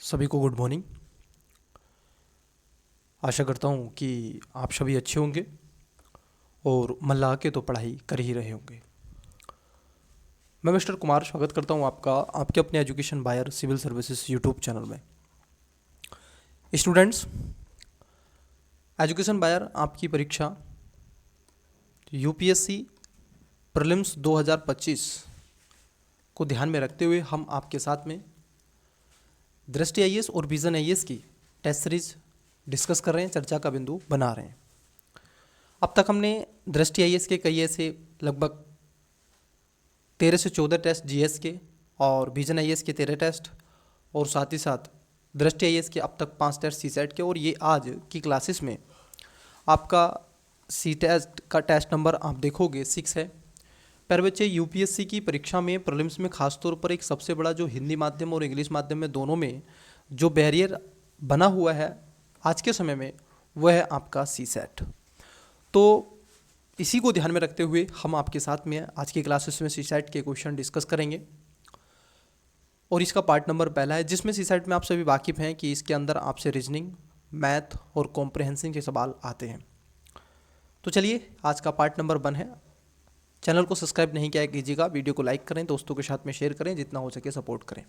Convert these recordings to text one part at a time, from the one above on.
सभी को good morning. आशा करता हूँ कि आप सभी अच्छे होंगे और मन लगा के तो पढ़ाई कर ही रहे होंगे। मैं मिस्टर कुमार स्वागत करता हूँ आपका आपके अपने एजुकेशन बायर सिविल सर्विसेज यूट्यूब चैनल में। स्टूडेंट्स, एजुकेशन बायर आपकी परीक्षा यूपीएससी प्रीलिम्स 2025 को ध्यान में रखते हुए हम आपके साथ में दृष्टि आईएएस और विजन आईएएस की टेस्ट सीरीज डिस्कस कर रहे हैं, चर्चा का बिंदु बना रहे हैं। अब तक हमने दृष्टि आईएएस के कई ऐसे लगभग 13 से 14 टेस्ट जीएस के और विजन आईएएस के 13 टेस्ट और साथ ही साथ दृष्टि आईएएस के अब तक 5 टेस्ट सीसेट के, और ये आज की क्लासेस में आपका सी टेस्ट का टेस्ट नंबर आप देखोगे 6 है। पर बच्चे, यूपीएससी की परीक्षा में प्रीलिम्स में खासतौर पर एक सबसे बड़ा जो हिंदी माध्यम और इंग्लिश माध्यम में दोनों में जो बैरियर बना हुआ है आज के समय में, वह है आपका सी सेट। तो इसी को ध्यान में रखते हुए हम आपके साथ में आज की क्लासेस में सी सेट के क्वेश्चन डिस्कस करेंगे। और इसका पार्ट नंबर पहला है, जिसमें सी सेट में आप सभी वाकिफ़ हैं कि इसके अंदर आपसे रीजनिंग, मैथ और कॉम्प्रहेंसिव के सवाल आते हैं। तो चलिए, आज का पार्ट नंबर 1 है। चैनल को सब्सक्राइब नहीं किया कीजिएगा, वीडियो को लाइक करें, दोस्तों के साथ में शेयर करें, जितना हो सके सपोर्ट करें।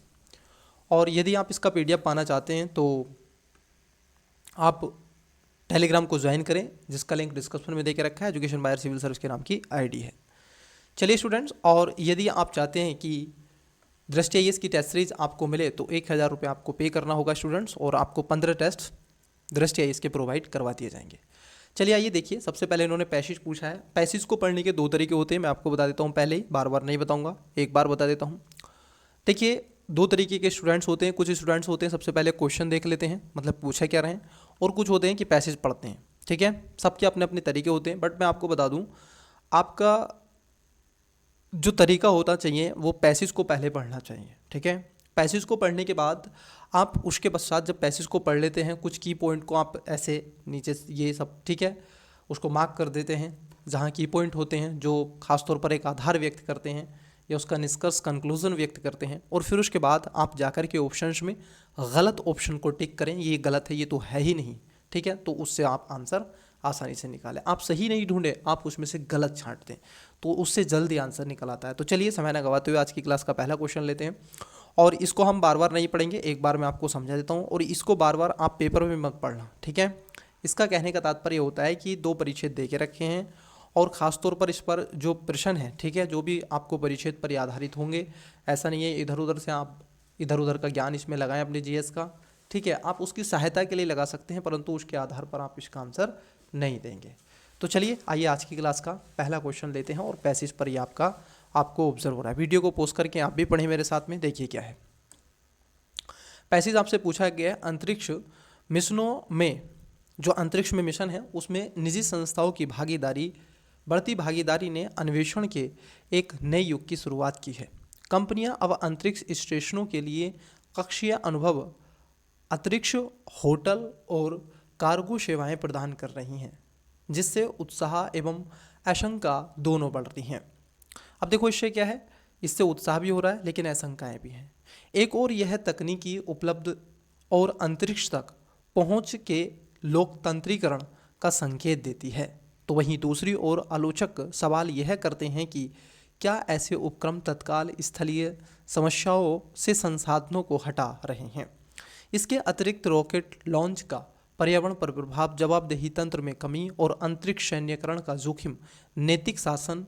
और यदि आप इसका पीडीएफ पाना चाहते हैं तो आप टेलीग्राम को ज्वाइन करें, जिसका लिंक डिस्क्रिप्शन में देके रखा है। एजुकेशन बायर सिविल सर्विस के नाम की आईडी है। चलिए स्टूडेंट्स, और यदि आप चाहते हैं कि दृष्टि आईएएस की टेस्ट सीरीज आपको मिले तो 1000 रुपये आपको पे करना होगा स्टूडेंट्स, और आपको 15 टेस्ट दृष्टि आईएएस के प्रोवाइड करवा दिए जाएंगे। चलिए आइए देखिए, सबसे पहले इन्होंने पैसेज पूछा है। पैसेज को पढ़ने के 2 तरीके होते हैं, मैं आपको बता देता हूँ पहले ही, बार बार नहीं बताऊँगा, एक बार बता देता हूँ। देखिए, 2 तरीके के स्टूडेंट्स होते हैं। कुछ स्टूडेंट्स होते हैं सबसे पहले क्वेश्चन देख लेते हैं, मतलब पूछा क्या रहे हैं, और कुछ होते हैं कि पैसेज पढ़ते हैं। ठीक है, सबके अपने अपने तरीके होते हैं, बट मैं आपको बता दूं, आपका जो तरीका होता चाहिए वो पैसेज को पहले पढ़ना चाहिए। ठीक है, पैसेज को पढ़ने के बाद आप उसके पश्चात जब पैसेज को पढ़ लेते हैं, कुछ की पॉइंट को आप ऐसे नीचे ये सब, ठीक है, उसको मार्क कर देते हैं जहाँ की पॉइंट होते हैं, जो खासतौर पर एक आधार व्यक्त करते हैं या उसका निष्कर्ष कंक्लूजन व्यक्त करते हैं। और फिर उसके बाद आप जाकर के ऑप्शंस में गलत ऑप्शन को टिक करें, ये गलत है, ये तो है ही नहीं। ठीक है, तो उससे आप आंसर आसानी से निकालें। आप सही नहीं ढूंढे, आप उसमें से गलत छांट दें, तो उससे जल्दी आंसर निकल आता है। तो चलिए समय न गवाते हुए आज की क्लास का पहला क्वेश्चन लेते हैं, और इसको हम बार बार नहीं पढ़ेंगे, एक बार मैं आपको समझा देता हूँ, और इसको बार बार आप पेपर में मत पढ़ना। ठीक है, इसका कहने का तात्पर्य होता है कि 2 परिच्छेद दे के रखे हैं, और ख़ास तौर पर इस पर जो प्रश्न है, ठीक है, जो भी आपको परिच्छेद पर आधारित होंगे, ऐसा नहीं है इधर उधर से आप इधर उधर का ज्ञान इसमें लगाएं अपने जीएस का। ठीक है, आप उसकी सहायता के लिए लगा सकते हैं, परंतु उसके आधार पर आप इसका आंसर नहीं देंगे। तो चलिए आइए आज की क्लास का पहला क्वेश्चन लेते हैं, और पैसेज पर ही आपको ऑब्जर्व हो रहा है। वीडियो को पोस्ट करके आप भी पढ़ें मेरे साथ में। देखिए क्या है पैसेज। आपसे पूछा गया है, अंतरिक्ष मिशनों में, जो अंतरिक्ष में मिशन है उसमें निजी संस्थाओं की बढ़ती भागीदारी ने अन्वेषण के एक नए युग की शुरुआत की है। कंपनियां अब अंतरिक्ष स्टेशनों के लिए कक्षीय अनुभव, अंतरिक्ष होटल और कार्गो सेवाएं प्रदान कर रही हैं, जिससे उत्साह एवं आशंका दोनों बढ़ रही हैं। अब देखो इससे क्या है, इससे उत्साह भी हो रहा है लेकिन आशंकाएं भी हैं। एक और यह तकनीकी उपलब्ध और अंतरिक्ष तक पहुंच के लोकतंत्रीकरण का संकेत देती है। तो वहीं दूसरी ओर आलोचक सवाल यह करते हैं कि क्या ऐसे उपक्रम तत्काल स्थलीय समस्याओं से संसाधनों को हटा रहे हैं। इसके अतिरिक्त रॉकेट लॉन्च का पर्यावरण पर प्रभाव, जवाबदेही तंत्र में कमी और अंतरिक्ष सैन्यकरण का जोखिम नैतिक शासन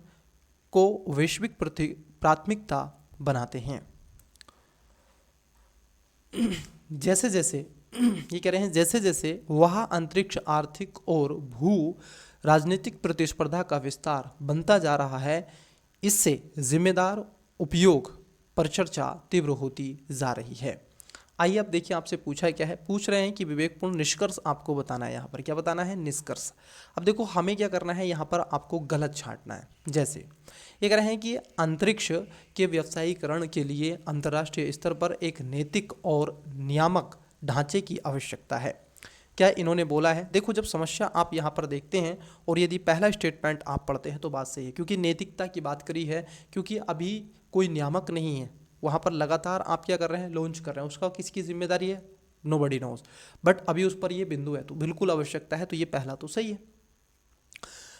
को वैश्विक प्राथमिकता बनाते हैं। जैसे जैसे ये कह रहे हैं, जैसे जैसे वह अंतरिक्ष आर्थिक और भू राजनीतिक प्रतिस्पर्धा का विस्तार बनता जा रहा है, इससे जिम्मेदार उपयोग पर चर्चा तीव्र होती जा रही है। आइए अब देखिए, आपसे पूछा क्या है, पूछ रहे हैं कि विवेकपूर्ण निष्कर्ष आपको बताना है। यहाँ पर क्या बताना है, निष्कर्ष। अब देखो हमें क्या करना है, यहाँ पर आपको गलत छांटना है। जैसे ये कह रहे हैं कि अंतरिक्ष के व्यवसायीकरण के लिए अंतर्राष्ट्रीय स्तर पर एक नैतिक और नियामक ढांचे की आवश्यकता है। क्या इन्होंने बोला है? देखो, जब समस्या आप यहाँ पर देखते हैं और यदि पहला स्टेटमेंट आप पढ़ते हैं तो बात सही है, क्योंकि नैतिकता की बात करी है, क्योंकि अभी कोई नियामक नहीं है वहाँ पर, लगातार आप क्या कर रहे हैं, लॉन्च कर रहे हैं। उसका किसकी जिम्मेदारी है? नोबडी नोज, बट अभी उस पर ये बिंदु है तो बिल्कुल आवश्यकता है, तो ये पहला तो सही है।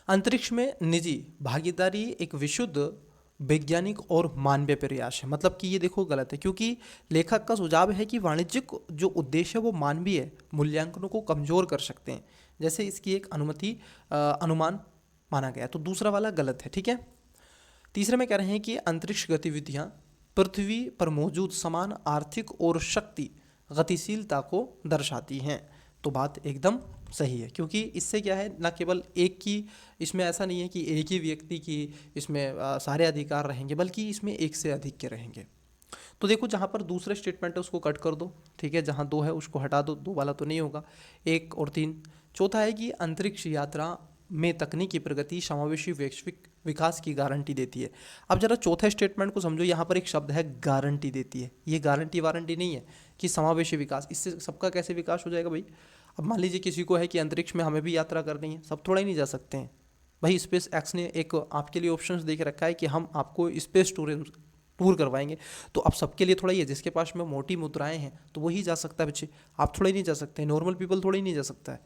अंतरिक्ष में निजी भागीदारी एक विशुद्ध वैज्ञानिक और मानवीय प्रयास है, मतलब कि ये देखो गलत है, क्योंकि लेखक का सुझाव है कि वाणिज्यिक जो उद्देश्य है वो मानवीय मूल्यांकनों को कमजोर कर सकते हैं, जैसे इसकी एक अनुमान माना गया, तो दूसरा वाला गलत है। ठीक है। तीसरे में कह रहे हैं कि अंतरिक्ष गतिविधियां पृथ्वी पर मौजूद समान आर्थिक और शक्ति गतिशीलता को दर्शाती हैं, तो बात एकदम सही है, क्योंकि इससे क्या है, ना केवल एक की, इसमें ऐसा नहीं है कि एक ही व्यक्ति की इसमें सारे अधिकार रहेंगे, बल्कि इसमें एक से अधिक के रहेंगे। तो देखो जहाँ पर दूसरे स्टेटमेंट है उसको कट कर दो, ठीक है, जहाँ 2 है उसको हटा दो, 2 वाला तो नहीं होगा, 1 और 3। चौथा है कि अंतरिक्ष यात्रा में तकनीकी प्रगति समावेशी वैश्विक विकास की गारंटी देती है। अब जरा चौथे स्टेटमेंट को समझो, यहाँ पर एक शब्द है गारंटी देती है, ये गारंटी वारंटी नहीं है कि समावेशी विकास, इससे सबका कैसे विकास हो जाएगा भाई। अब मान लीजिए किसी को है कि अंतरिक्ष में हमें भी यात्रा करनी है, सब थोड़ा ही नहीं जा सकते हैं भाई। स्पेस एक्स ने एक आपके लिए ऑप्शंस देख रखा है कि हम आपको स्पेस टूर करवाएंगे, तो अब सबके लिए थोड़ा ही है, जिसके पास में मोटी मुद्राएं हैं तो वही जा सकता है बच्चे, आप थोड़ा ही नहीं जा सकते, नॉर्मल पीपल थोड़ा ही नहीं जा सकता है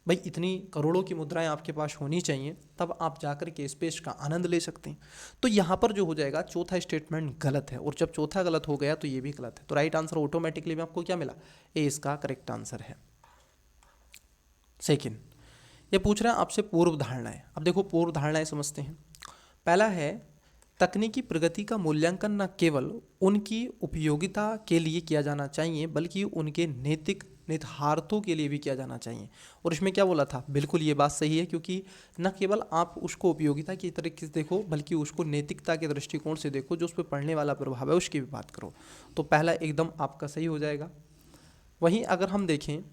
भाई। इतनी करोड़ों की मुद्राएं आपके पास होनी चाहिए, तब आप जाकर के स्पेस का आनंद ले सकते हैं। तो यहाँ पर जो हो जाएगा, चौथा स्टेटमेंट गलत है, और जब चौथा गलत हो गया तो ये भी गलत है, तो राइट आंसर ऑटोमेटिकली में आपको क्या मिला, ए इसका करेक्ट आंसर है। सेकंड, ये पूछ रहा है आपसे पूर्व धारणाएं। अब देखो पूर्व धारणाएं समझते हैं। पहला है तकनीकी प्रगति का मूल्यांकन न केवल उनकी उपयोगिता के लिए किया जाना चाहिए, बल्कि उनके नैतिक निहितार्थों के लिए भी किया जाना चाहिए। और इसमें क्या बोला था, बिल्कुल ये बात सही है, क्योंकि न केवल आप उसको उपयोगिता की तरीके से देखो, बल्कि उसको नैतिकता के दृष्टिकोण से देखो, जो उस पर पड़ने वाला प्रभाव है उसकी भी बात करो। तो पहला एकदम आपका सही हो जाएगा। वहीं अगर हम देखें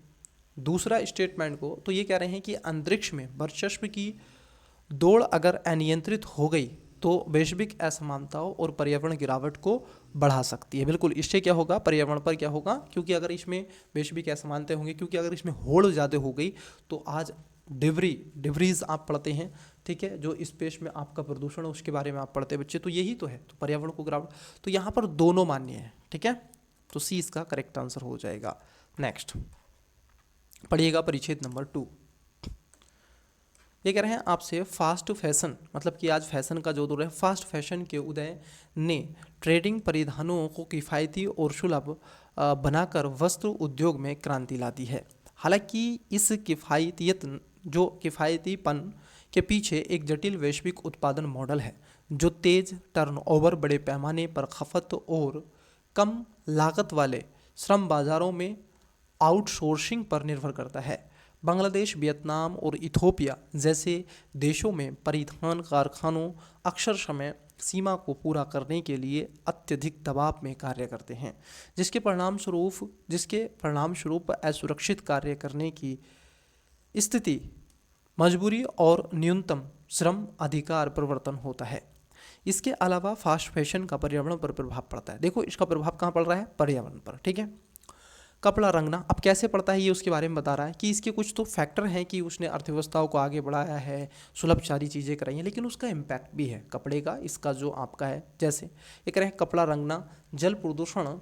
दूसरा स्टेटमेंट को, तो ये कह रहे हैं कि अंतरिक्ष में वर्चस्व की दौड़ अगर अनियंत्रित हो गई तो वैश्विक असमानताओं और पर्यावरण गिरावट को बढ़ा सकती है। बिल्कुल, इससे क्या होगा, पर्यावरण पर क्या होगा, क्योंकि अगर इसमें वैश्विक असमानताएं होंगी, क्योंकि अगर इसमें होड़ ज़्यादा हो गई तो आज डिब्रीज आप पढ़ते हैं, ठीक है, जो स्पेस में आपका प्रदूषण है उसके बारे में आप पढ़ते हैं बच्चे, तो यही तो है, तो पर्यावरण को गिरावट, तो यहाँ पर दोनों मान्य है। ठीक है, तो सी इसका करेक्ट आंसर हो जाएगा। नेक्स्ट पढ़िएगा परिच्छेद नंबर 2। ये कह रहे हैं आपसे फास्ट फैशन, मतलब कि आज फैशन का जो दौर है, फास्ट फैशन के उदय ने ट्रेडिंग परिधानों को किफ़ायती और सुलभ बनाकर वस्त्र उद्योग में क्रांति ला दी है। हालांकि इस किफ़ायतीपन के पीछे एक जटिल वैश्विक उत्पादन मॉडल है, जो तेज टर्नओवर, बड़े पैमाने पर खपत और कम लागत वाले श्रम बाजारों में आउटसोर्सिंग पर निर्भर करता है। बांग्लादेश, वियतनाम और इथोपिया जैसे देशों में परिधान कारखानों अक्सर समय सीमा को पूरा करने के लिए अत्यधिक दबाव में कार्य करते हैं, जिसके परिणामस्वरूप असुरक्षित कार्य करने की स्थिति, मजबूरी और न्यूनतम श्रम अधिकार परिवर्तन होता है। इसके अलावा फास्ट फैशन का पर्यावरण पर प्रभाव पड़ता है। देखो इसका प्रभाव कहाँ पड़ रहा है, पर्यावरण पर। ठीक है, कपड़ा रंगना अब कैसे पड़ता है ये उसके बारे में बता रहा है कि इसके कुछ तो फैक्टर हैं कि उसने अर्थव्यवस्थाओं को आगे बढ़ाया है, सुलभ सारी चीज़ें कराई हैं, लेकिन उसका इम्पैक्ट भी है कपड़े का, इसका जो आपका है। जैसे ये कह रहे हैं कपड़ा रंगना जल प्रदूषण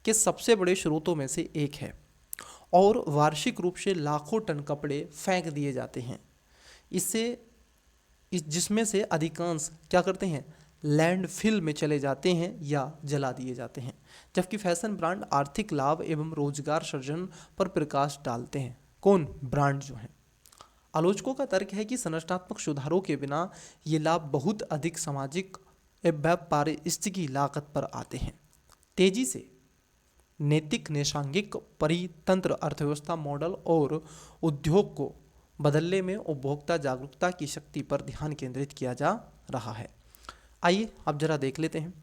के सबसे बड़े स्रोतों में से एक है और वार्षिक रूप से लाखों टन कपड़े फेंक दिए जाते हैं। जिसमें से अधिकांश क्या करते हैं, लैंडफिल में चले जाते हैं या जला दिए जाते हैं। जबकि फैशन ब्रांड आर्थिक लाभ एवं रोजगार सृजन पर प्रकाश डालते हैं। कौन, ब्रांड जो हैं। आलोचकों का तर्क है कि संरचनात्मक सुधारों के बिना ये लाभ बहुत अधिक सामाजिक एवं पारिस्थितिकी लागत पर आते हैं। तेजी से नैतिक नैसर्गिक परितंत्र, अर्थव्यवस्था मॉडल और उद्योग को बदलने में उपभोक्ता जागरूकता की शक्ति पर ध्यान केंद्रित किया जा रहा है। आइए अब जरा देख लेते हैं,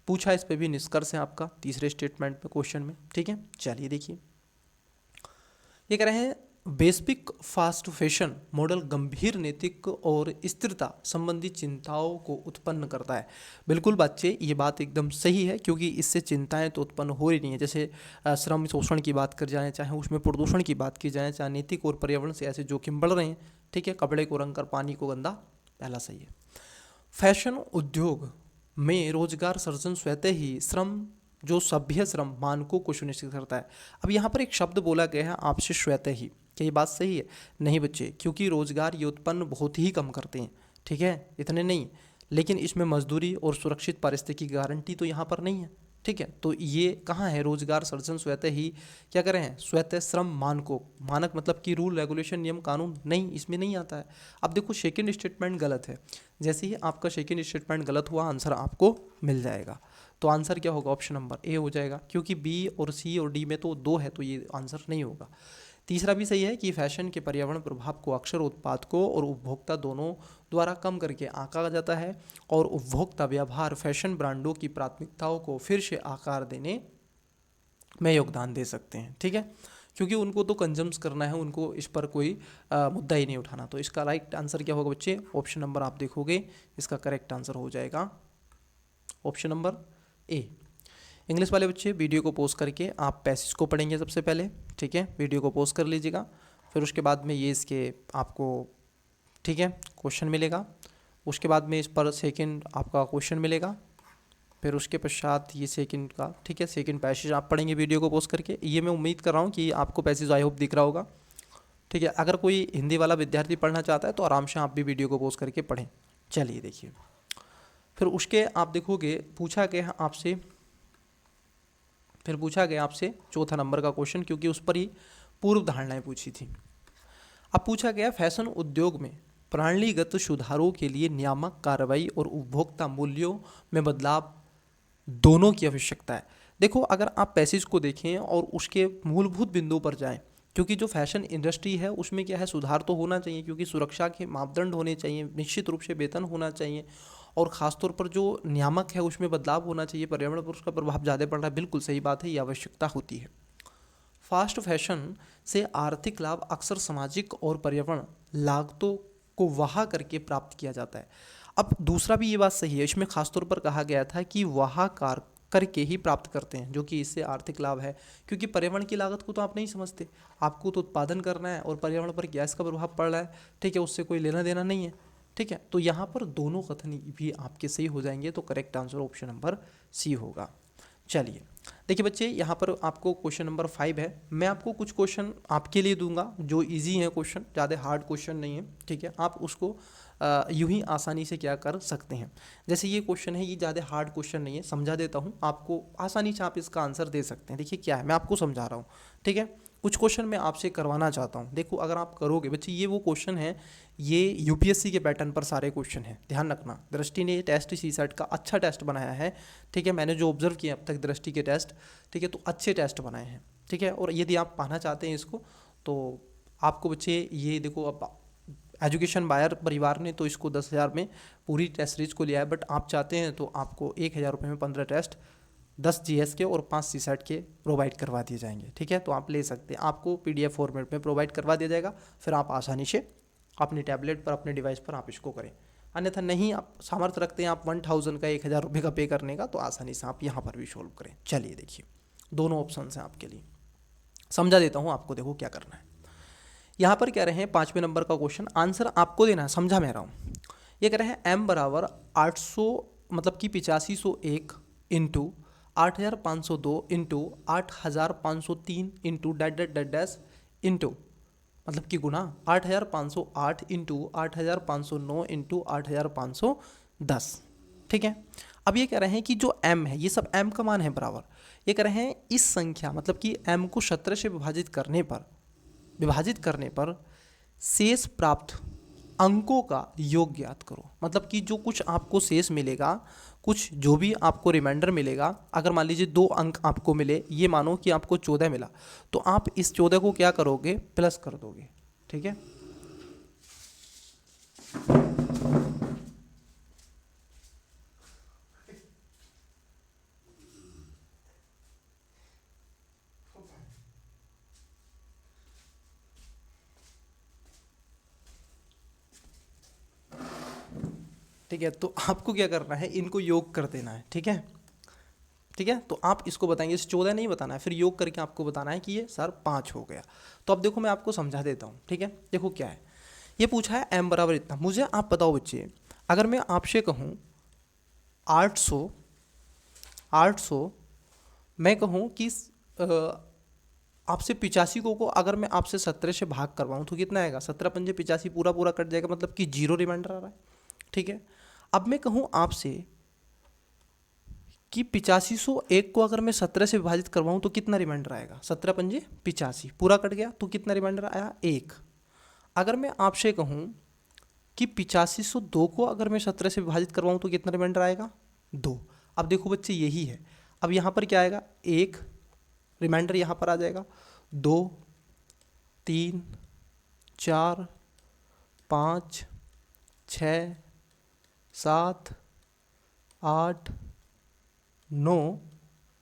पूछा इस पे भी निष्कर्ष है आपका तीसरे स्टेटमेंट पे क्वेश्चन में। ठीक है, चलिए देखिए। ये कह रहे हैं वैश्विक फास्ट फैशन मॉडल गंभीर नैतिक और स्थिरता संबंधी चिंताओं को उत्पन्न करता है। बिल्कुल बच्चे, ये बात एकदम सही है, क्योंकि इससे चिंताएं तो उत्पन्न हो रही नहीं है। जैसे श्रम शोषण की बात कर जाए, चाहे उसमें प्रदूषण की बात की जाए, चाहे नैतिक और पर्यावरण से ऐसे जोखिम बढ़ रहे हैं। ठीक है, कपड़े को रंग कर पानी को गंदा, पहला सही है। फैशन उद्योग में रोजगार सृजन स्वतः ही श्रम जो सभ्य श्रम मानकों को सुनिश्चित करता है। अब यहाँ पर एक शब्द बोला गया है आपसे स्वतः ही, क्या ये बात सही है? नहीं बच्चे, क्योंकि रोजगार ये उत्पन्न बहुत ही कम करते हैं, ठीक है, इतने नहीं, लेकिन इसमें मजदूरी और सुरक्षित पारिस्थितिकी की गारंटी तो यहाँ पर नहीं है, ठीक है। तो ये कहाँ है? रोजगार सृजन स्वतः ही क्या करें हैं? स्वतः श्रम मानकों, मानक मतलब कि रूल रेगुलेशन नियम कानून, नहीं, इसमें नहीं आता है। अब देखो सेकंड स्टेटमेंट गलत है, जैसे ही आपका सेकंड स्टेटमेंट गलत हुआ आंसर आपको मिल जाएगा। तो आंसर क्या होगा? ऑप्शन नंबर ए हो जाएगा, क्योंकि बी और सी और डी में तो 2 है, तो ये आंसर नहीं होगा। तीसरा भी सही है कि फैशन के पर्यावरण प्रभाव को अक्सर उत्पादकों और उपभोक्ता दोनों द्वारा कम करके आंका जाता है, और उपभोक्ता व्यवहार फैशन ब्रांडों की प्राथमिकताओं को फिर से आकार देने में योगदान दे सकते हैं, ठीक है, क्योंकि उनको तो कंजम्स करना है, उनको इस पर कोई मुद्दा ही नहीं उठाना। तो इसका राइट आंसर क्या होगा बच्चे? ऑप्शन नंबर आप देखोगे, इसका करेक्ट आंसर हो जाएगा ऑप्शन नंबर ए। इंग्लिश वाले बच्चे वीडियो को पॉज करके आप पैसेज को पढ़ेंगे सबसे पहले, ठीक है, वीडियो को पॉज कर लीजिएगा, फिर उसके बाद में ये इसके आपको, ठीक है, क्वेश्चन मिलेगा, उसके बाद में इस पर सेकंड आपका क्वेश्चन मिलेगा, फिर उसके पश्चात ये सेकंड का, ठीक है, सेकंड पैसेज आप पढ़ेंगे वीडियो को पॉज करके। ये मैं उम्मीद कर रहा हूँ कि आपको पैसेज आई होप दिख रहा होगा, ठीक है। अगर कोई हिंदी वाला विद्यार्थी पढ़ना चाहता है तो आराम से आप भी वीडियो को पॉज करके पढ़ें। चलिए देखिए, फिर उसके आप देखोगे पूछा गया आपसे, फिर पूछा गया आपसे चौथा नंबर का क्वेश्चन, क्योंकि उस पर ही पूर्व धारणाएं पूछी थी। अब पूछा गया फैशन उद्योग में प्रणालीगत सुधारों के लिए नियामक कार्रवाई और उपभोक्ता मूल्यों में बदलाव दोनों की आवश्यकता है। देखो, अगर आप पैसेज को देखें और उसके मूलभूत बिंदुओं पर जाएं, क्योंकि जो फैशन इंडस्ट्री है उसमें क्या है, सुधार तो होना चाहिए, क्योंकि सुरक्षा के मापदंड होने चाहिए, निश्चित रूप से वेतन होना चाहिए, और ख़ासतौर पर जो नियामक है उसमें बदलाव होना चाहिए, पर्यावरण पर उसका प्रभाव ज़्यादा पड़ रहा है, बिल्कुल सही बात है, ये आवश्यकता होती है। फास्ट फैशन से आर्थिक लाभ अक्सर सामाजिक और पर्यावरण लागतों को वहा करके प्राप्त किया जाता है। अब दूसरा भी ये बात सही है, इसमें खासतौर पर कहा गया था कि वहा कार करके ही प्राप्त करते हैं, जो कि इससे आर्थिक लाभ है, क्योंकि पर्यावरण की लागत को तो आप नहीं समझते, आपको तो उत्पादन करना है और पर्यावरण पर गैस का प्रभाव पड़ रहा है, ठीक है, उससे कोई लेना देना नहीं है, ठीक है। तो यहाँ पर दोनों कथन भी आपके सही हो जाएंगे, तो correct answer option number C होगा। चलिए देखिए बच्चे, यहाँ पर आपको क्वेश्चन नंबर 5 है, मैं आपको कुछ क्वेश्चन आपके लिए दूंगा जो इजी है, क्वेश्चन ज़्यादा हार्ड क्वेश्चन नहीं है, ठीक है, आप उसको यूं ही आसानी से क्या कर सकते हैं। जैसे ये क्वेश्चन है, ये ज़्यादा हार्ड क्वेश्चन नहीं है, समझा देता हूँ आपको, आसानी से आप इसका आंसर दे सकते हैं। देखिए क्या है, मैं आपको समझा रहा हूँ, ठीक है, कुछ क्वेश्चन मैं आपसे करवाना चाहता हूँ। देखो अगर आप करोगे बच्चे, ये वो क्वेश्चन है, ये यूपीएससी के पैटर्न पर सारे क्वेश्चन हैं, ध्यान रखना। दृष्टि ने टेस्ट सीसेट का अच्छा टेस्ट बनाया है, ठीक है, मैंने जो ऑब्जर्व किया अब तक दृष्टि के टेस्ट, ठीक है, तो अच्छे टेस्ट बनाए हैं, ठीक है। और यदि आप पाना चाहते हैं इसको, तो आपको बच्चे ये देखो, अब एजुकेशन बायर परिवार ने तो इसको 10,000 में पूरी टेस्ट सीरीज को लिया है, बट आप चाहते हैं तो आपको 1,000 रुपये में 15 टेस्ट, 10 जीएस के और 5 सीसेट के प्रोवाइड करवा दिए जाएंगे, ठीक है, तो आप ले सकते हैं, आपको पीडीएफ फॉर्मेट में प्रोवाइड करवा दिया जाएगा, फिर आप आसानी से अपने टैबलेट पर, अपने डिवाइस पर आप इसको करें। अन्यथा नहीं आप सामर्थ्य रखते हैं आप 1,000 का 1,000 रुपये का पे करने का, तो आसानी से आप यहाँ पर भी सोल्व करें। चलिए देखिए, दोनों ऑप्शन हैं आपके लिए, समझा देता हूँ आपको, देखो क्या करना है। यहाँ पर कह रहे हैं 5वें नंबर का क्वेश्चन, आंसर आपको देना है, समझा मैं रहा हूँ। ये कह रहे हैं m बराबर 800 मतलब कि 8501 into 8,502 into 8,503 into that that that dash into, मतलब कि गुना 8,508 इंटू 8,509 इंटू 8,510, ठीक है। अब ये कह रहे हैं कि जो m है, ये सब m का मान है बराबर, ये कह रहे हैं इस संख्या मतलब कि m को 17 से विभाजित करने पर शेष प्राप्त अंकों का योग ज्ञात करो। मतलब कि जो कुछ आपको शेष मिलेगा, कुछ जो भी आपको रिमाइंडर मिलेगा, अगर मान लीजिए 2 अंक आपको मिले, ये मानो कि आपको 14 मिला, तो आप इस 14 को क्या करोगे, प्लस कर दोगे, ठीक है। ठीक है, तो आपको क्या करना है, इनको योग कर देना है, ठीक है, ठीक है। तो आप इसको बताएंगे, इस 14 नहीं बताना है, फिर योग करके आपको बताना है कि ये सर 5 हो गया। तो अब देखो मैं आपको समझा देता हूँ, ठीक है। देखो क्या है, ये पूछा है m बराबर इतना, मुझे आप बताओ बच्चे, अगर मैं आपसे कहूँ 800 मैं कहूँ कि आपसे 85 को अगर मैं आपसे 17 से भाग करवाऊँ तो कितना आएगा, 17 पंजे 85 पूरा पूरा कट जाएगा, मतलब कि जीरो रिमाइंडर आ रहा है। ठीक है, अब मैं कहूँ आपसे कि 8501 को अगर मैं 17 से विभाजित करवाऊँ तो कितना रिमाइंडर आएगा, 17 पंजे 85 पूरा कट गया तो कितना रिमाइंडर आया, 1। अगर मैं आपसे कहूँ कि 8502 को अगर मैं 17 से विभाजित करवाऊँ तो कितना रिमाइंडर आएगा, 2। अब देखो बच्चे यही है, अब यहाँ पर क्या आएगा, 1 रिमाइंडर यहाँ पर आ जाएगा, 2 3 4 5 6 7 8 9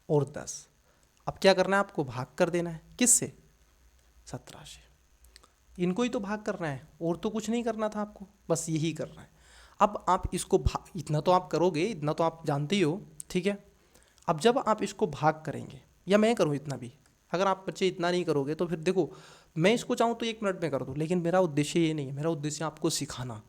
और 10। अब क्या करना है आपको, भाग कर देना है, किससे, 17 से। इनको ही तो भाग करना है, और तो कुछ नहीं करना था आपको, बस यही करना है। अब आप इसको भाग, इतना तो आप करोगे, इतना तो आप जानते ही हो। ठीक है, अब जब आप इसको भाग करेंगे, या मैं करूँ इतना भी, अगर आप बच्चे इतना नहीं करोगे तो फिर देखो, मैं इसको चाहूँ तो 1 मिनट में कर दूँ, लेकिन मेरा उद्देश्य ये नहीं है, मेरा उद्देश्य आपको सिखाना।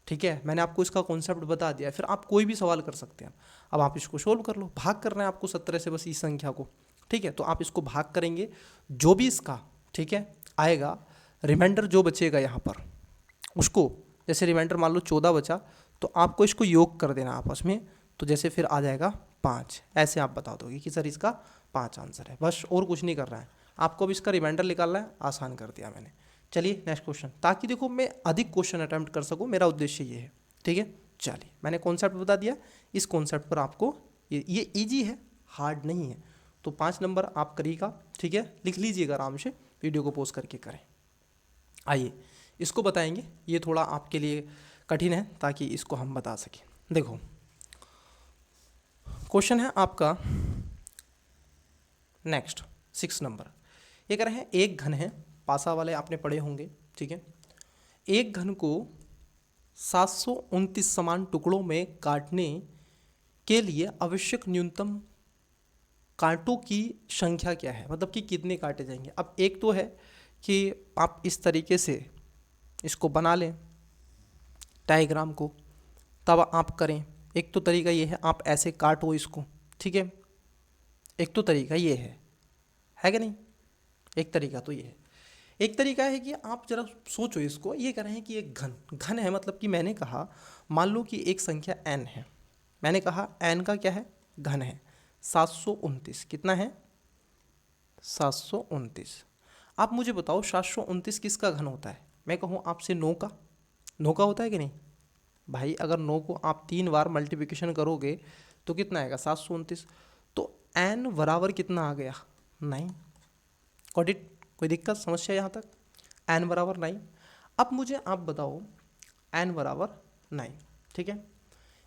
ठीक है, मैंने आपको इसका कॉन्सेप्ट बता दिया, फिर आप कोई भी सवाल कर सकते हैं। अब आप इसको सोल्व कर लो, भाग करना है आपको 17 से बस इस संख्या को। ठीक है, तो आप इसको भाग करेंगे, जो भी इसका ठीक है आएगा, रिमाइंडर जो बचेगा यहाँ पर उसको, जैसे रिमाइंडर मान लो 14 बचा, तो आपको इसको योग कर देना आपस में, तो जैसे फिर आ जाएगा 5, ऐसे आप बता दोगे कि सर इसका 5 आंसर है, बस और कुछ नहीं करना है आपको। अब इसका रिमाइंडर निकालना है, आसान कर दिया मैंने। चलिए नेक्स्ट क्वेश्चन, ताकि देखो मैं अधिक क्वेश्चन अटैम्प्ट कर सकूं, मेरा उद्देश्य ये है। ठीक है, चलिए मैंने कॉन्सेप्ट बता दिया, इस कॉन्सेप्ट पर आपको ये इजी है, हार्ड नहीं है, तो 5 नंबर आप करिएगा। ठीक है, लिख लीजिएगा आराम से, वीडियो को पॉज करके करें। आइए इसको बताएंगे, ये थोड़ा आपके लिए कठिन है ताकि इसको हम बता सकें। देखो क्वेश्चन है आपका नेक्स्ट 6 नंबर, ये कह रहे हैं एक घन है, पासा वाले आपने पढ़े होंगे। ठीक है, एक घन को 729 समान टुकड़ों में काटने के लिए आवश्यक न्यूनतम कांटों की संख्या क्या है, मतलब कि कितने काटे जाएंगे। अब एक तो है कि आप इस तरीके से इसको बना लें डायग्राम को, तब आप करें। एक तो तरीका ये है आप ऐसे काटो इसको। ठीक है, एक तो तरीका ये है कि नहीं, एक तरीका तो ये है। एक तरीका है कि आप जरा सोचो इसको, ये कह रहे हैं कि एक घन है, मतलब कि मैंने कहा मान लो कि एक संख्या n है, मैंने कहा n का क्या है, घन है 729। कितना है, 729। आप मुझे बताओ 729 किसका घन होता है। मैं कहूँ आपसे 9 का होता है कि नहीं भाई। अगर 9 को आप 3 बार मल्टीप्लिकेशन करोगे तो कितना आएगा, 729। तो n बराबर कितना आ गया, 9। गॉट इट, कोई दिक्कत समस्या यहाँ तक, n बराबर 9। अब मुझे आप बताओ n बराबर 9। ठीक है,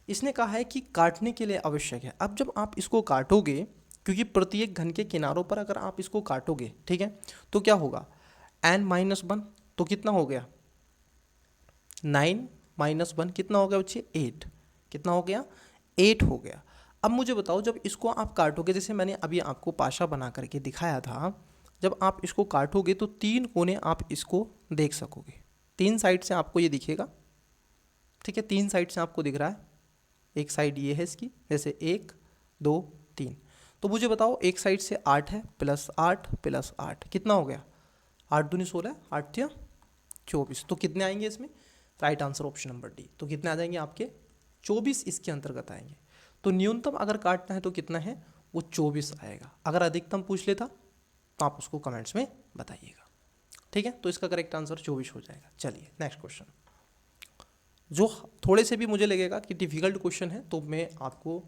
इसने कहा है कि काटने के लिए आवश्यक है। अब जब आप इसको काटोगे, क्योंकि प्रत्येक घन के किनारों पर अगर आप इसको काटोगे, ठीक है, तो क्या होगा, n-1, तो कितना हो गया, 9 - 1 कितना हो गया बच्चे, 8। कितना हो गया, 8 हो गया। अब मुझे बताओ जब इसको आप काटोगे, जैसे मैंने अभी आपको पाशा बना करके दिखाया था, जब आप इसको काटोगे तो 3 कोने आप इसको देख सकोगे, 3 साइड से आपको ये दिखेगा। ठीक है, 3 साइड से आपको दिख रहा है, एक साइड ये है इसकी, जैसे 1 2 3। तो मुझे बताओ एक साइड से 8 है, +8 +8 कितना हो गया, 8 दूनी 16, 8 या 24। तो कितने आएंगे इसमें, right answer option number D. तो कितने आ जाएंगे आपके, 24 इसके अंतर्गत आएंगे। तो न्यूनतम अगर काटना है तो कितना है, वो 24 आएगा। अगर अधिकतम पूछ लेता तो आप उसको कमेंट्स में बताइएगा। ठीक है, तो इसका करेक्ट आंसर 24 हो जाएगा। चलिए नेक्स्ट क्वेश्चन, जो थोड़े से भी मुझे लगेगा कि डिफ़िकल्ट क्वेश्चन है तो मैं आपको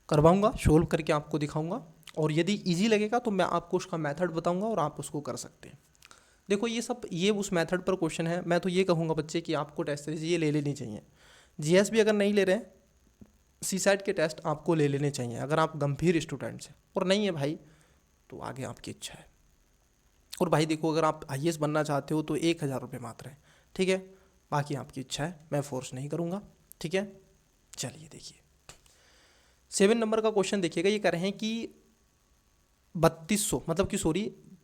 करवाऊंगा, सोल्व करके आपको दिखाऊंगा, और यदि इजी लगेगा तो मैं आपको उसका मेथड बताऊंगा और आप उसको कर सकते हैं। देखो ये उस मेथड पर क्वेश्चन है। मैं तो ये कहूँगा बच्चे कि आपको टेस्ट सीरीज ये ले लेनी चाहिए। जीएस भी अगर नहीं ले रहे हैं, सीसैट के टेस्ट आपको ले लेने चाहिए अगर आप गंभीर स्टूडेंट्स हैं, और नहीं है भाई तो आगे आपकी इच्छा है। और भाई देखो, अगर आप आईएएस बनना चाहते हो तो 1000 रुपये मात्र है। ठीक है, बाकी आपकी इच्छा है, मैं फोर्स नहीं करूँगा। ठीक है, चलिए देखिए 7 नंबर का क्वेश्चन देखिएगा। ये कह रहे हैं कि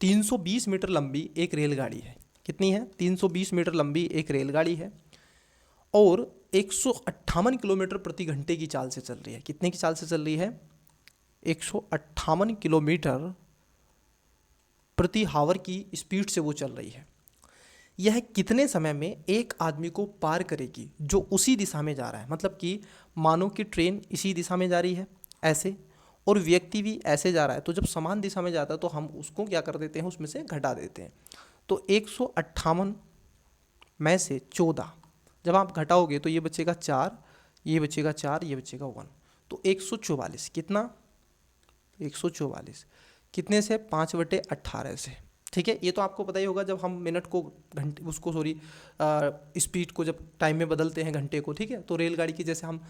320 मीटर लंबी एक रेलगाड़ी है। कितनी है, 320 मीटर लंबी एक रेलगाड़ी है और 158 किलोमीटर प्रति घंटे की चाल से चल रही है। कितने की चाल से चल रही है, 158 किलोमीटर प्रति हावर की स्पीड से वो चल रही है। यह कितने समय में एक आदमी को पार करेगी जो उसी दिशा में जा रहा है। मतलब कि मानो कि ट्रेन इसी दिशा में जा रही है ऐसे, और व्यक्ति भी ऐसे जा रहा है, तो जब समान दिशा में जाता है तो हम उसको क्या कर देते हैं, उसमें से घटा देते हैं। तो 158 में से 14 जब आप घटाओगे तो ये बचेगा 4, ये बचेगा 4, ये बचेगा 1, तो 144। कितना? 144 कितने से? 5/18 से। ठीक है, ये तो आपको पता ही होगा जब हम मिनट को घंटे उसको स्पीड को जब टाइम में बदलते हैं घंटे को। ठीक है, तो रेलगाड़ी की जैसे हम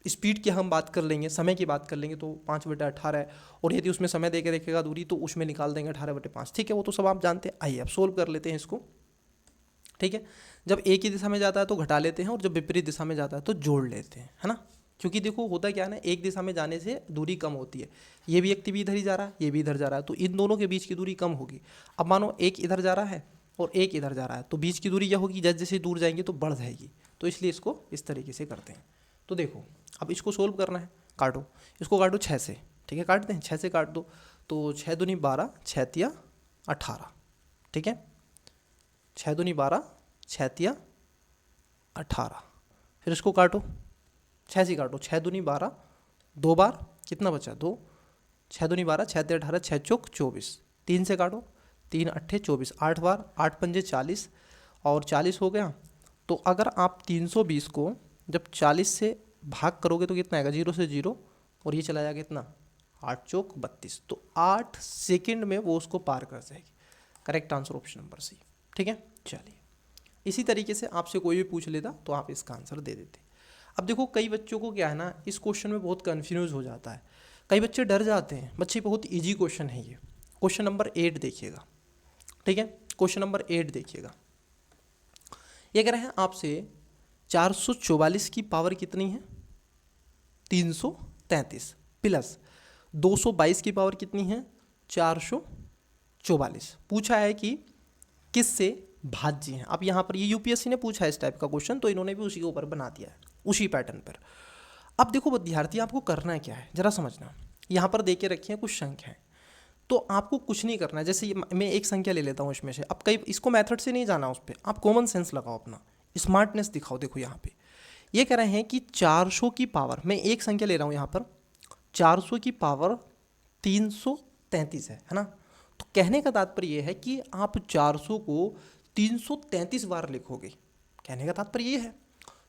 स्पीड की हम बात कर लेंगे, समय की बात कर लेंगे, तो 5/18 है, और यदि उसमें समय दे के देखेगा दूरी तो उसमें निकाल देंगे 18/5। ठीक है, वो तो सब आप जानते हैं। आइए अब सोल्व कर लेते हैं इसको। ठीक है, जब एक ही दिशा में जाता है तो घटा लेते हैं, और जब विपरीत दिशा में जाता है तो जोड़ लेते हैं, है ना। क्योंकि देखो होता क्या है ना, एक दिशा में जाने से दूरी कम होती है। ये व्यक्ति भी इधर ही जा रहा है, ये भी इधर जा रहा है, तो इन दोनों के बीच की दूरी कम होगी। अब मानो एक इधर जा रहा है और एक इधर जा रहा है, तो बीच की दूरी क्या होगी? जैसे जैसे दूर जाएंगे तो बढ़ जाएगी। तो इसलिए इसको इस तरीके से करते हैं। तो देखो अब इसको सोल्व करना है। काटो, इसको काटो 6 से। ठीक है, काटते हैं, 6 से काट दो, तो 6 दूनी 12, 6 तिया 18। ठीक है, 6 दूनी 12, 6 तिया 18। फिर इसको काटो, 6 से काटो, 6 दूनी 12, 2 बार कितना बचा? 2, 6 दूनी 12, 6 तिया 18, 6 चौक 24। 3 से काटो, 3 अट्ठे 24, 8 बार, 8 पंजे 40, और 40 हो गया। तो अगर आप 320 को जब 40 से भाग करोगे तो कितना आएगा? 0 से 0, और ये चला जाएगा कितना? 8 चौक 32। तो 8 सेकंड में वो उसको पार कर जाएगी। Correct answer option number C. ठीक है, चलिए इसी तरीके से आपसे कोई भी पूछ लेता तो आप इसका आंसर दे देते। अब देखो कई बच्चों को क्या है ना, इस क्वेश्चन में बहुत कन्फ्यूज हो जाता है, कई बच्चे डर जाते हैं। बच्चे बहुत इजी क्वेश्चन है ये। क्वेश्चन नंबर 8 देखिएगा। ठीक है, क्वेश्चन नंबर 8 देखिएगा। ये कह रहे हैं आपसे 444 की पावर कितनी है? 333 प्लस 222 की पावर कितनी है? 444। पूछा है कि किससे भाज्य हैं। अब यहाँ पर ये यूपीएससी ने पूछा है इस टाइप का क्वेश्चन, तो इन्होंने भी उसी के ऊपर बना दिया है, उसी पैटर्न पर। अब देखो विद्यार्थी, आपको करना है क्या है जरा समझना। यहाँ पर दे के रखी है कुछ संख्याएं, तो आपको कुछ नहीं करना है। जैसे मैं एक संख्या ले लेता हूँ इसमें से। अब कई इसको मेथड से नहीं जाना उस पर, आप कॉमन सेंस लगाओ, अपना स्मार्टनेस दिखाओ। देखो यहाँ पे ये कह रहे हैं कि 400 की पावर, मैं एक संख्या ले रहा हूँ यहाँ पर, 400 की पावर 333 है ना। तो कहने का तात्पर्य ये है कि आप 400 को 333 बार लिखोगे। कहने का तात्पर्य ये है।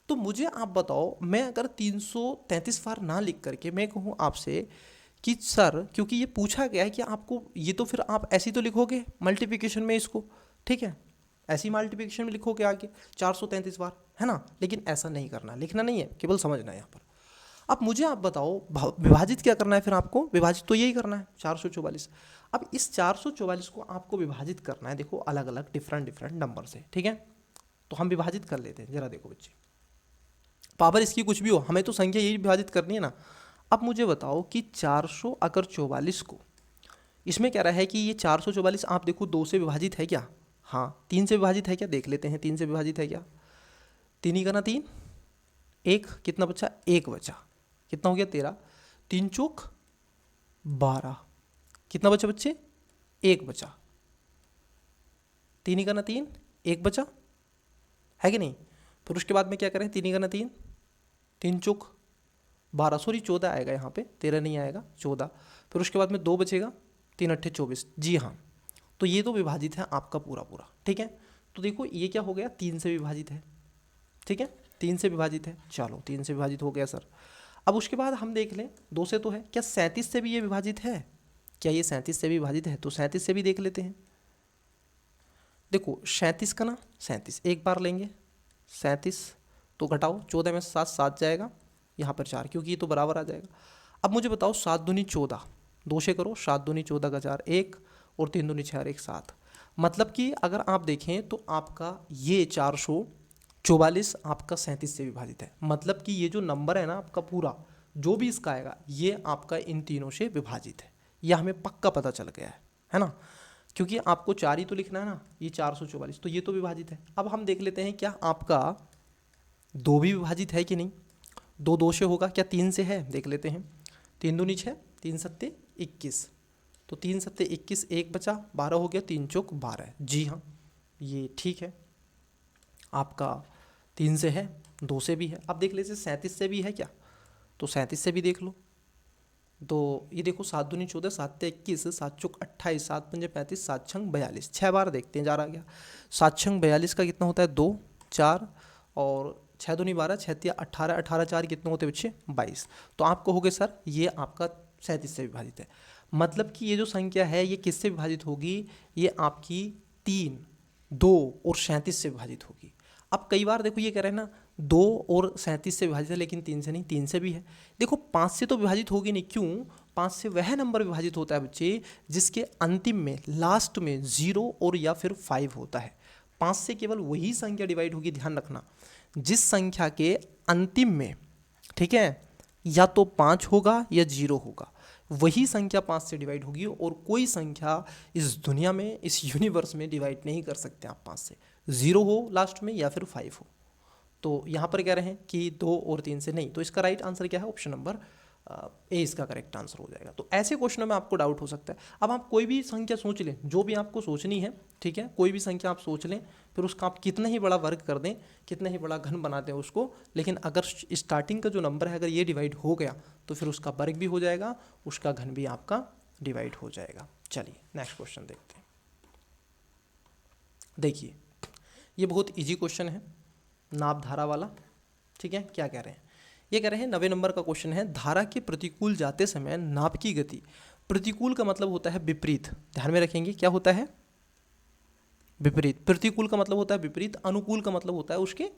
तो मुझे आप बताओ, मैं अगर 333 बार ना लिख करके मैं कहूँ आपसे कि सर, क्योंकि ये पूछा गया है कि आपको ये, तो फिर आप ऐसी तो लिखोगे मल्टीप्लिकेशन में इसको। ठीक है, ऐसी मल्टीप्लिकेशन में लिखोगे आगे 433 बार, है ना। लेकिन ऐसा नहीं करना, लिखना नहीं है, केवल समझना है यहाँ पर। अब मुझे आप बताओ विभाजित क्या करना है फिर आपको? विभाजित तो यही करना है 444। अब इस 444 को आपको विभाजित करना है, देखो अलग अलग डिफरेंट नंबर से। ठीक है, तो हम विभाजित कर लेते हैं। जरा देखो बच्चे, पावर इसकी कुछ भी हो, हमें तो संख्या यही विभाजित करनी है ना। अब मुझे बताओ कि 400 अगर 44 को, इसमें कह रहा है कि ये 444 आप देखो 2 से विभाजित है क्या? हाँ। 3 से विभाजित है क्या? देख लेते हैं 3 से विभाजित है क्या। 3 ही करना 3, 1 कितना बचा? 1 बचा, कितना हो गया? 13, 3 चौक 12, कितना बचा बच्चे? 1 बचा। 3 ही करना 3, 1 बचा, है कि नहीं। फिर उसके बाद में क्या करें? 3 ही करना 3, 3 चौक 12, सॉरी 14 आएगा यहाँ पे, 13 नहीं आएगा, 14। फिर उसके बाद में 2 बचेगा, 3 अट्ठे 24। जी हाँ, तो ये तो विभाजित है आपका पूरा पूरा। ठीक है, तो देखो ये क्या हो गया? 3 से विभाजित है। ठीक है, 3 से विभाजित है। चलो 3 से विभाजित हो गया सर। अब उसके बाद हम देख लें 2 से तो है, क्या 37 से भी ये विभाजित है? क्या ये 37 से भी विभाजित है? तो 37 से भी देख लेते हैं। देखो 37 का ना, 37 एक बार लेंगे, 37 तो घटाओ, 14 में 7, 7 जाएगा, यहाँ पर 4, क्योंकि ये तो बराबर आ जाएगा। अब मुझे बताओ 7 दूनी 14, 2 से करो, 7 दूनी 14 का 4, 1, और 3 दूनी 6, 1, 7। मतलब कि अगर आप देखें तो आपका ये 444 आपका 37 से विभाजित है। मतलब कि ये जो नंबर है ना आपका पूरा, जो भी इसका आएगा, ये आपका इन तीनों से विभाजित है। यह हमें पक्का पता चल गया है ना। क्योंकि आपको 4 ही तो लिखना है ना, ये 444, तो ये तो विभाजित है। अब हम देख लेते हैं क्या आपका 2 भी विभाजित है कि नहीं। 2 2 से होगा क्या? 3 से है, देख लेते हैं। 3 दूनी 6, 3 सत्ते 21, तो 3 सत्ते 21, एक बचा, 12 हो गया, 3 चौक 12। जी हाँ, ये ठीक है, आपका 3 से है, 2 से भी है। अब देख लीजिए 37 से भी है क्या, तो 37 से भी देख लो। तो ये देखो 7 दूनी 14, 7 ते 21, 7 चौक 28, 7 पंजे 35, 7 छंग 42, 6 बार देखते हैं जा रहा गया। 7 छंग 42 का कितना होता है, 2 4, और 6 दूनी 12, 6 तिया 18, 18 4 कितने होते हैं बच्चे, 22। तो आप कहोगे सर ये आपका 37 से विभाजित है, मतलब कि ये जो संख्या है ये किससे विभाजित होगी, ये आपकी 3, 2 और 37 से विभाजित होगी। अब कई बार देखो ये कह रहे हैं ना 2 और 37 से विभाजित है, लेकिन 3 से नहीं, 3 से भी है। देखो 5 से तो विभाजित होगी नहीं, क्यों, 5 से वह नंबर विभाजित होता है बच्चे जिसके अंतिम में लास्ट में 0 और या फिर 5 होता है। 5 से केवल वही संख्या डिवाइड होगी, ध्यान रखना, जिस संख्या के अंतिम में, ठीक है, या तो 5 होगा या 0 होगा, वही संख्या 5 से डिवाइड होगी। और कोई संख्या इस दुनिया में, इस यूनिवर्स में डिवाइड नहीं कर सकते आप 5 से, 0 हो लास्ट में या फिर 5 हो। तो यहाँ पर कह रहे हैं कि 2 और 3 से नहीं, तो इसका राइट आंसर क्या है, ऑप्शन नंबर ए इसका करेक्ट आंसर हो जाएगा। तो ऐसे क्वेश्चनों में आपको डाउट हो सकता है। अब आप कोई भी संख्या सोच लें, जो भी आपको सोचनी है, ठीक है, कोई भी संख्या आप सोच लें, फिर उसका आप कितना ही बड़ा वर्ग कर दें, कितना ही बड़ा घन बना दें उसको, लेकिन अगर स्टार्टिंग का जो नंबर है अगर ये डिवाइड हो गया तो फिर उसका वर्ग भी हो जाएगा, उसका घन भी आपका डिवाइड हो जाएगा। चलिए नेक्स्ट क्वेश्चन देखते हैं। देखिए ये बहुत ईजी क्वेश्चन है, नाप धारा वाला, ठीक है। क्या कह रहे हैं, ये कह रहे हैं 90 नंबर का क्वेश्चन है, धारा के प्रतिकूल जाते समय नाप की गति, प्रतिकूल का मतलब होता है विपरीत, ध्यान में रखेंगे, क्या होता है, विपरीत। प्रतिकूल का मतलब होता है विपरीत, अनुकूल का मतलब होता है उसके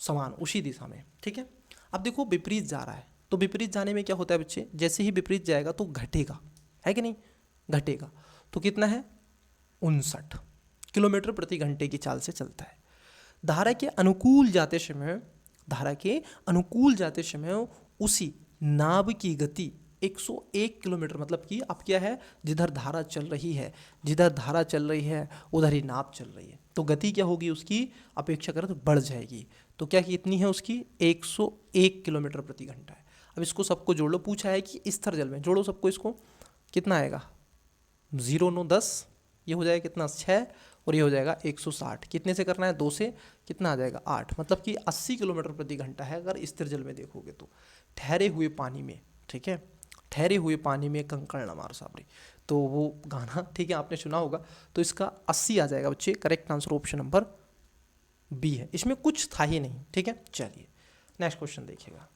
समान, उसी दिशा में, ठीक है। अब देखो विपरीत जा रहा है, तो विपरीत जाने में क्या होता है बच्चे, जैसे ही विपरीत जाएगा तो घटेगा, है कि नहीं, घटेगा। तो कितना है, 59 किलोमीटर प्रति घंटे की चाल से चलता है। धारा के अनुकूल जाते समय, धारा के अनुकूल जाते समय उसी नाव की गति 101 किलोमीटर, मतलब कि अब क्या है, जिधर धारा चल रही है, जिधर धारा चल रही है उधर ही नाव चल रही है, तो गति क्या होगी उसकी, अपेक्षाकृत बढ़ जाएगी। तो क्या कितनी है उसकी, 101 किलोमीटर प्रति घंटा है। अब इसको सबको जोड़ लो, पूछा है कि स्थिर जल में, जोड़ो सबको, इसको कितना आएगा, 0 9 10, ये हो जाएगा कितना 6, और ये हो जाएगा 160, कितने से करना है, 2 से, कितना आ जाएगा 8, मतलब कि 80 किलोमीटर प्रति घंटा है अगर स्थिर जल में देखोगे तो। ठहरे हुए पानी में, ठीक है, ठहरे हुए पानी में कंकड़ न मार साबरी, तो वो गाना, ठीक है, आपने सुना होगा। तो इसका 80 आ जाएगा बच्चे, correct answer option number B है, इसमें कुछ था ही नहीं, ठीक है। चलिए नेक्स्ट क्वेश्चन देखिएगा।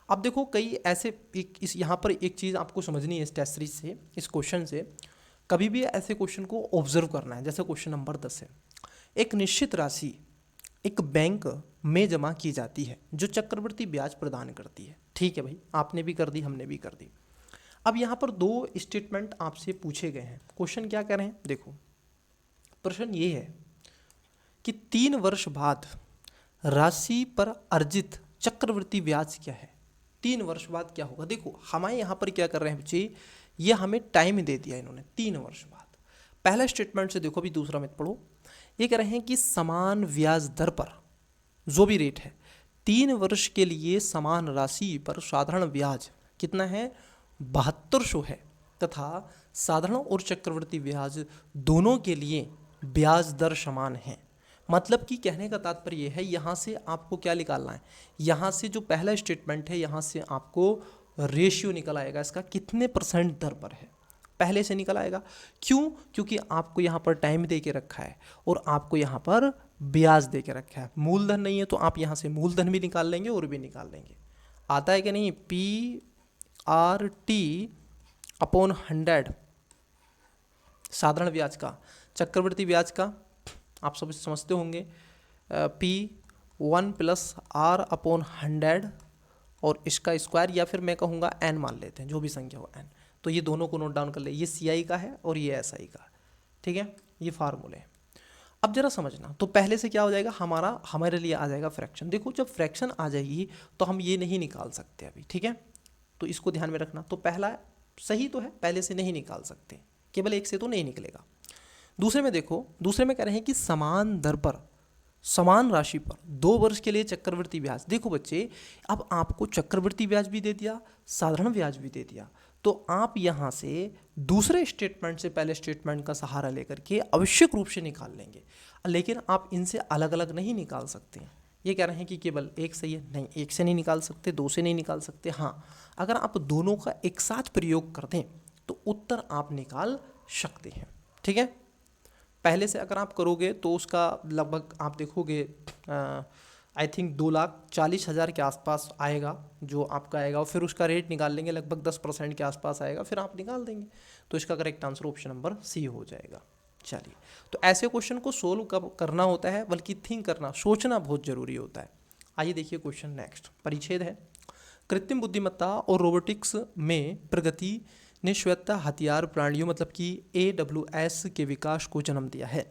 अब देखो कई ऐसे इस यहाँ पर एक चीज़ आपको समझनी है इस टेस्ट सीरीज से, इस क्वेश्चन से, कभी भी ऐसे क्वेश्चन को ऑब्जर्व करना है। जैसे क्वेश्चन नंबर 10 है, एक निश्चित राशि एक बैंक में जमा की जाती है जो चक्रवृद्धि ब्याज प्रदान करती है, ठीक है भाई, आपने भी कर दी, हमने भी कर दी। अब यहाँ पर 2 स्टेटमेंट आपसे पूछे गए हैं, क्वेश्चन क्या कह रहे हैं, देखो प्रश्न ये है कि 3 वर्ष बाद राशि पर अर्जित चक्रवृद्धि ब्याज क्या है, 3 वर्ष बाद क्या होगा। देखो हमारे यहाँ पर क्या कर रहे हैं बच्चे, ये हमें टाइम दे दिया इन्होंने 3 वर्ष बाद। पहला स्टेटमेंट से देखो, अभी दूसरा मत पढ़ो, ये कह रहे हैं कि समान ब्याज दर पर जो भी रेट है, 3 वर्ष के लिए समान राशि पर साधारण ब्याज कितना है, 7200 है, तथा साधारण और चक्रवृद्धि ब्याज दोनों के लिए ब्याज दर समान है। मतलब कि कहने का तात्पर्य यह है, यहाँ से आपको क्या निकालना है, यहाँ से जो पहला स्टेटमेंट है यहाँ से आपको रेशियो निकल आएगा, इसका कितने % दर पर है, पहले से निकल आएगा। क्यों, क्योंकि आपको यहाँ पर टाइम दे के रखा है और आपको यहाँ पर ब्याज दे के रखा है। मूलधन नहीं है तो आप यहाँ से मूलधन भी निकाल लेंगे और भी निकाल लेंगे, आता है कि नहीं, PRT/100 साधारण ब्याज का, चक्रवृद्धि ब्याज का आप सब समझते होंगे, P1 + R/100 और इसका स्क्वायर, या फिर मैं कहूँगा n मान लेते हैं, जो भी संख्या हो n। तो ये दोनों को नोट डाउन कर ले, ये CI का है और ये SI का, ठीक है, ये फार्मूले। अब जरा समझना, तो पहले से क्या हो जाएगा, हमारे लिए आ जाएगा फ्रैक्शन। देखो जब फ्रैक्शन आ जाएगी तो हम ये नहीं निकाल सकते अभी, ठीक है, तो इसको ध्यान में रखना। तो पहला सही तो है, पहले से नहीं निकाल सकते, केवल एक से तो नहीं निकलेगा। दूसरे में देखो, दूसरे में कह रहे हैं कि समान दर पर समान राशि पर 2 वर्ष के लिए चक्रवृद्धि ब्याज। देखो बच्चे, अब आपको चक्रवृद्धि ब्याज भी दे दिया, साधारण ब्याज भी दे दिया, तो आप यहाँ से दूसरे स्टेटमेंट से पहले स्टेटमेंट का सहारा लेकर के आवश्यक रूप से निकाल लेंगे, लेकिन आप इनसे अलग अलग नहीं निकाल सकते हैं। ये कह रहे हैं कि केवल एक सही है, नहीं, एक से नहीं निकाल सकते, दो से नहीं निकाल सकते। हाँ, अगर आप दोनों का एक साथ प्रयोग कर दें तो उत्तर आप निकाल सकते हैं। ठीक है, पहले से अगर आप करोगे तो उसका लगभग आप देखोगे आई थिंक 2,40,000 के आसपास आएगा जो आपका आएगा, और फिर उसका रेट निकाल लेंगे, लगभग 10% के आसपास आएगा, फिर आप निकाल देंगे। तो इसका correct answer option number C हो जाएगा। चलिए, तो ऐसे क्वेश्चन को सोल्व कब करना होता है, बल्कि थिंक करना, सोचना बहुत जरूरी होता है। आइए देखिए क्वेश्चन नेक्स्ट। परिच्छेद है कृत्रिम बुद्धिमत्ता और रोबोटिक्स में प्रगति ने स्वायत्त हथियार प्राणियों मतलब कि AWS के विकास को जन्म दिया है।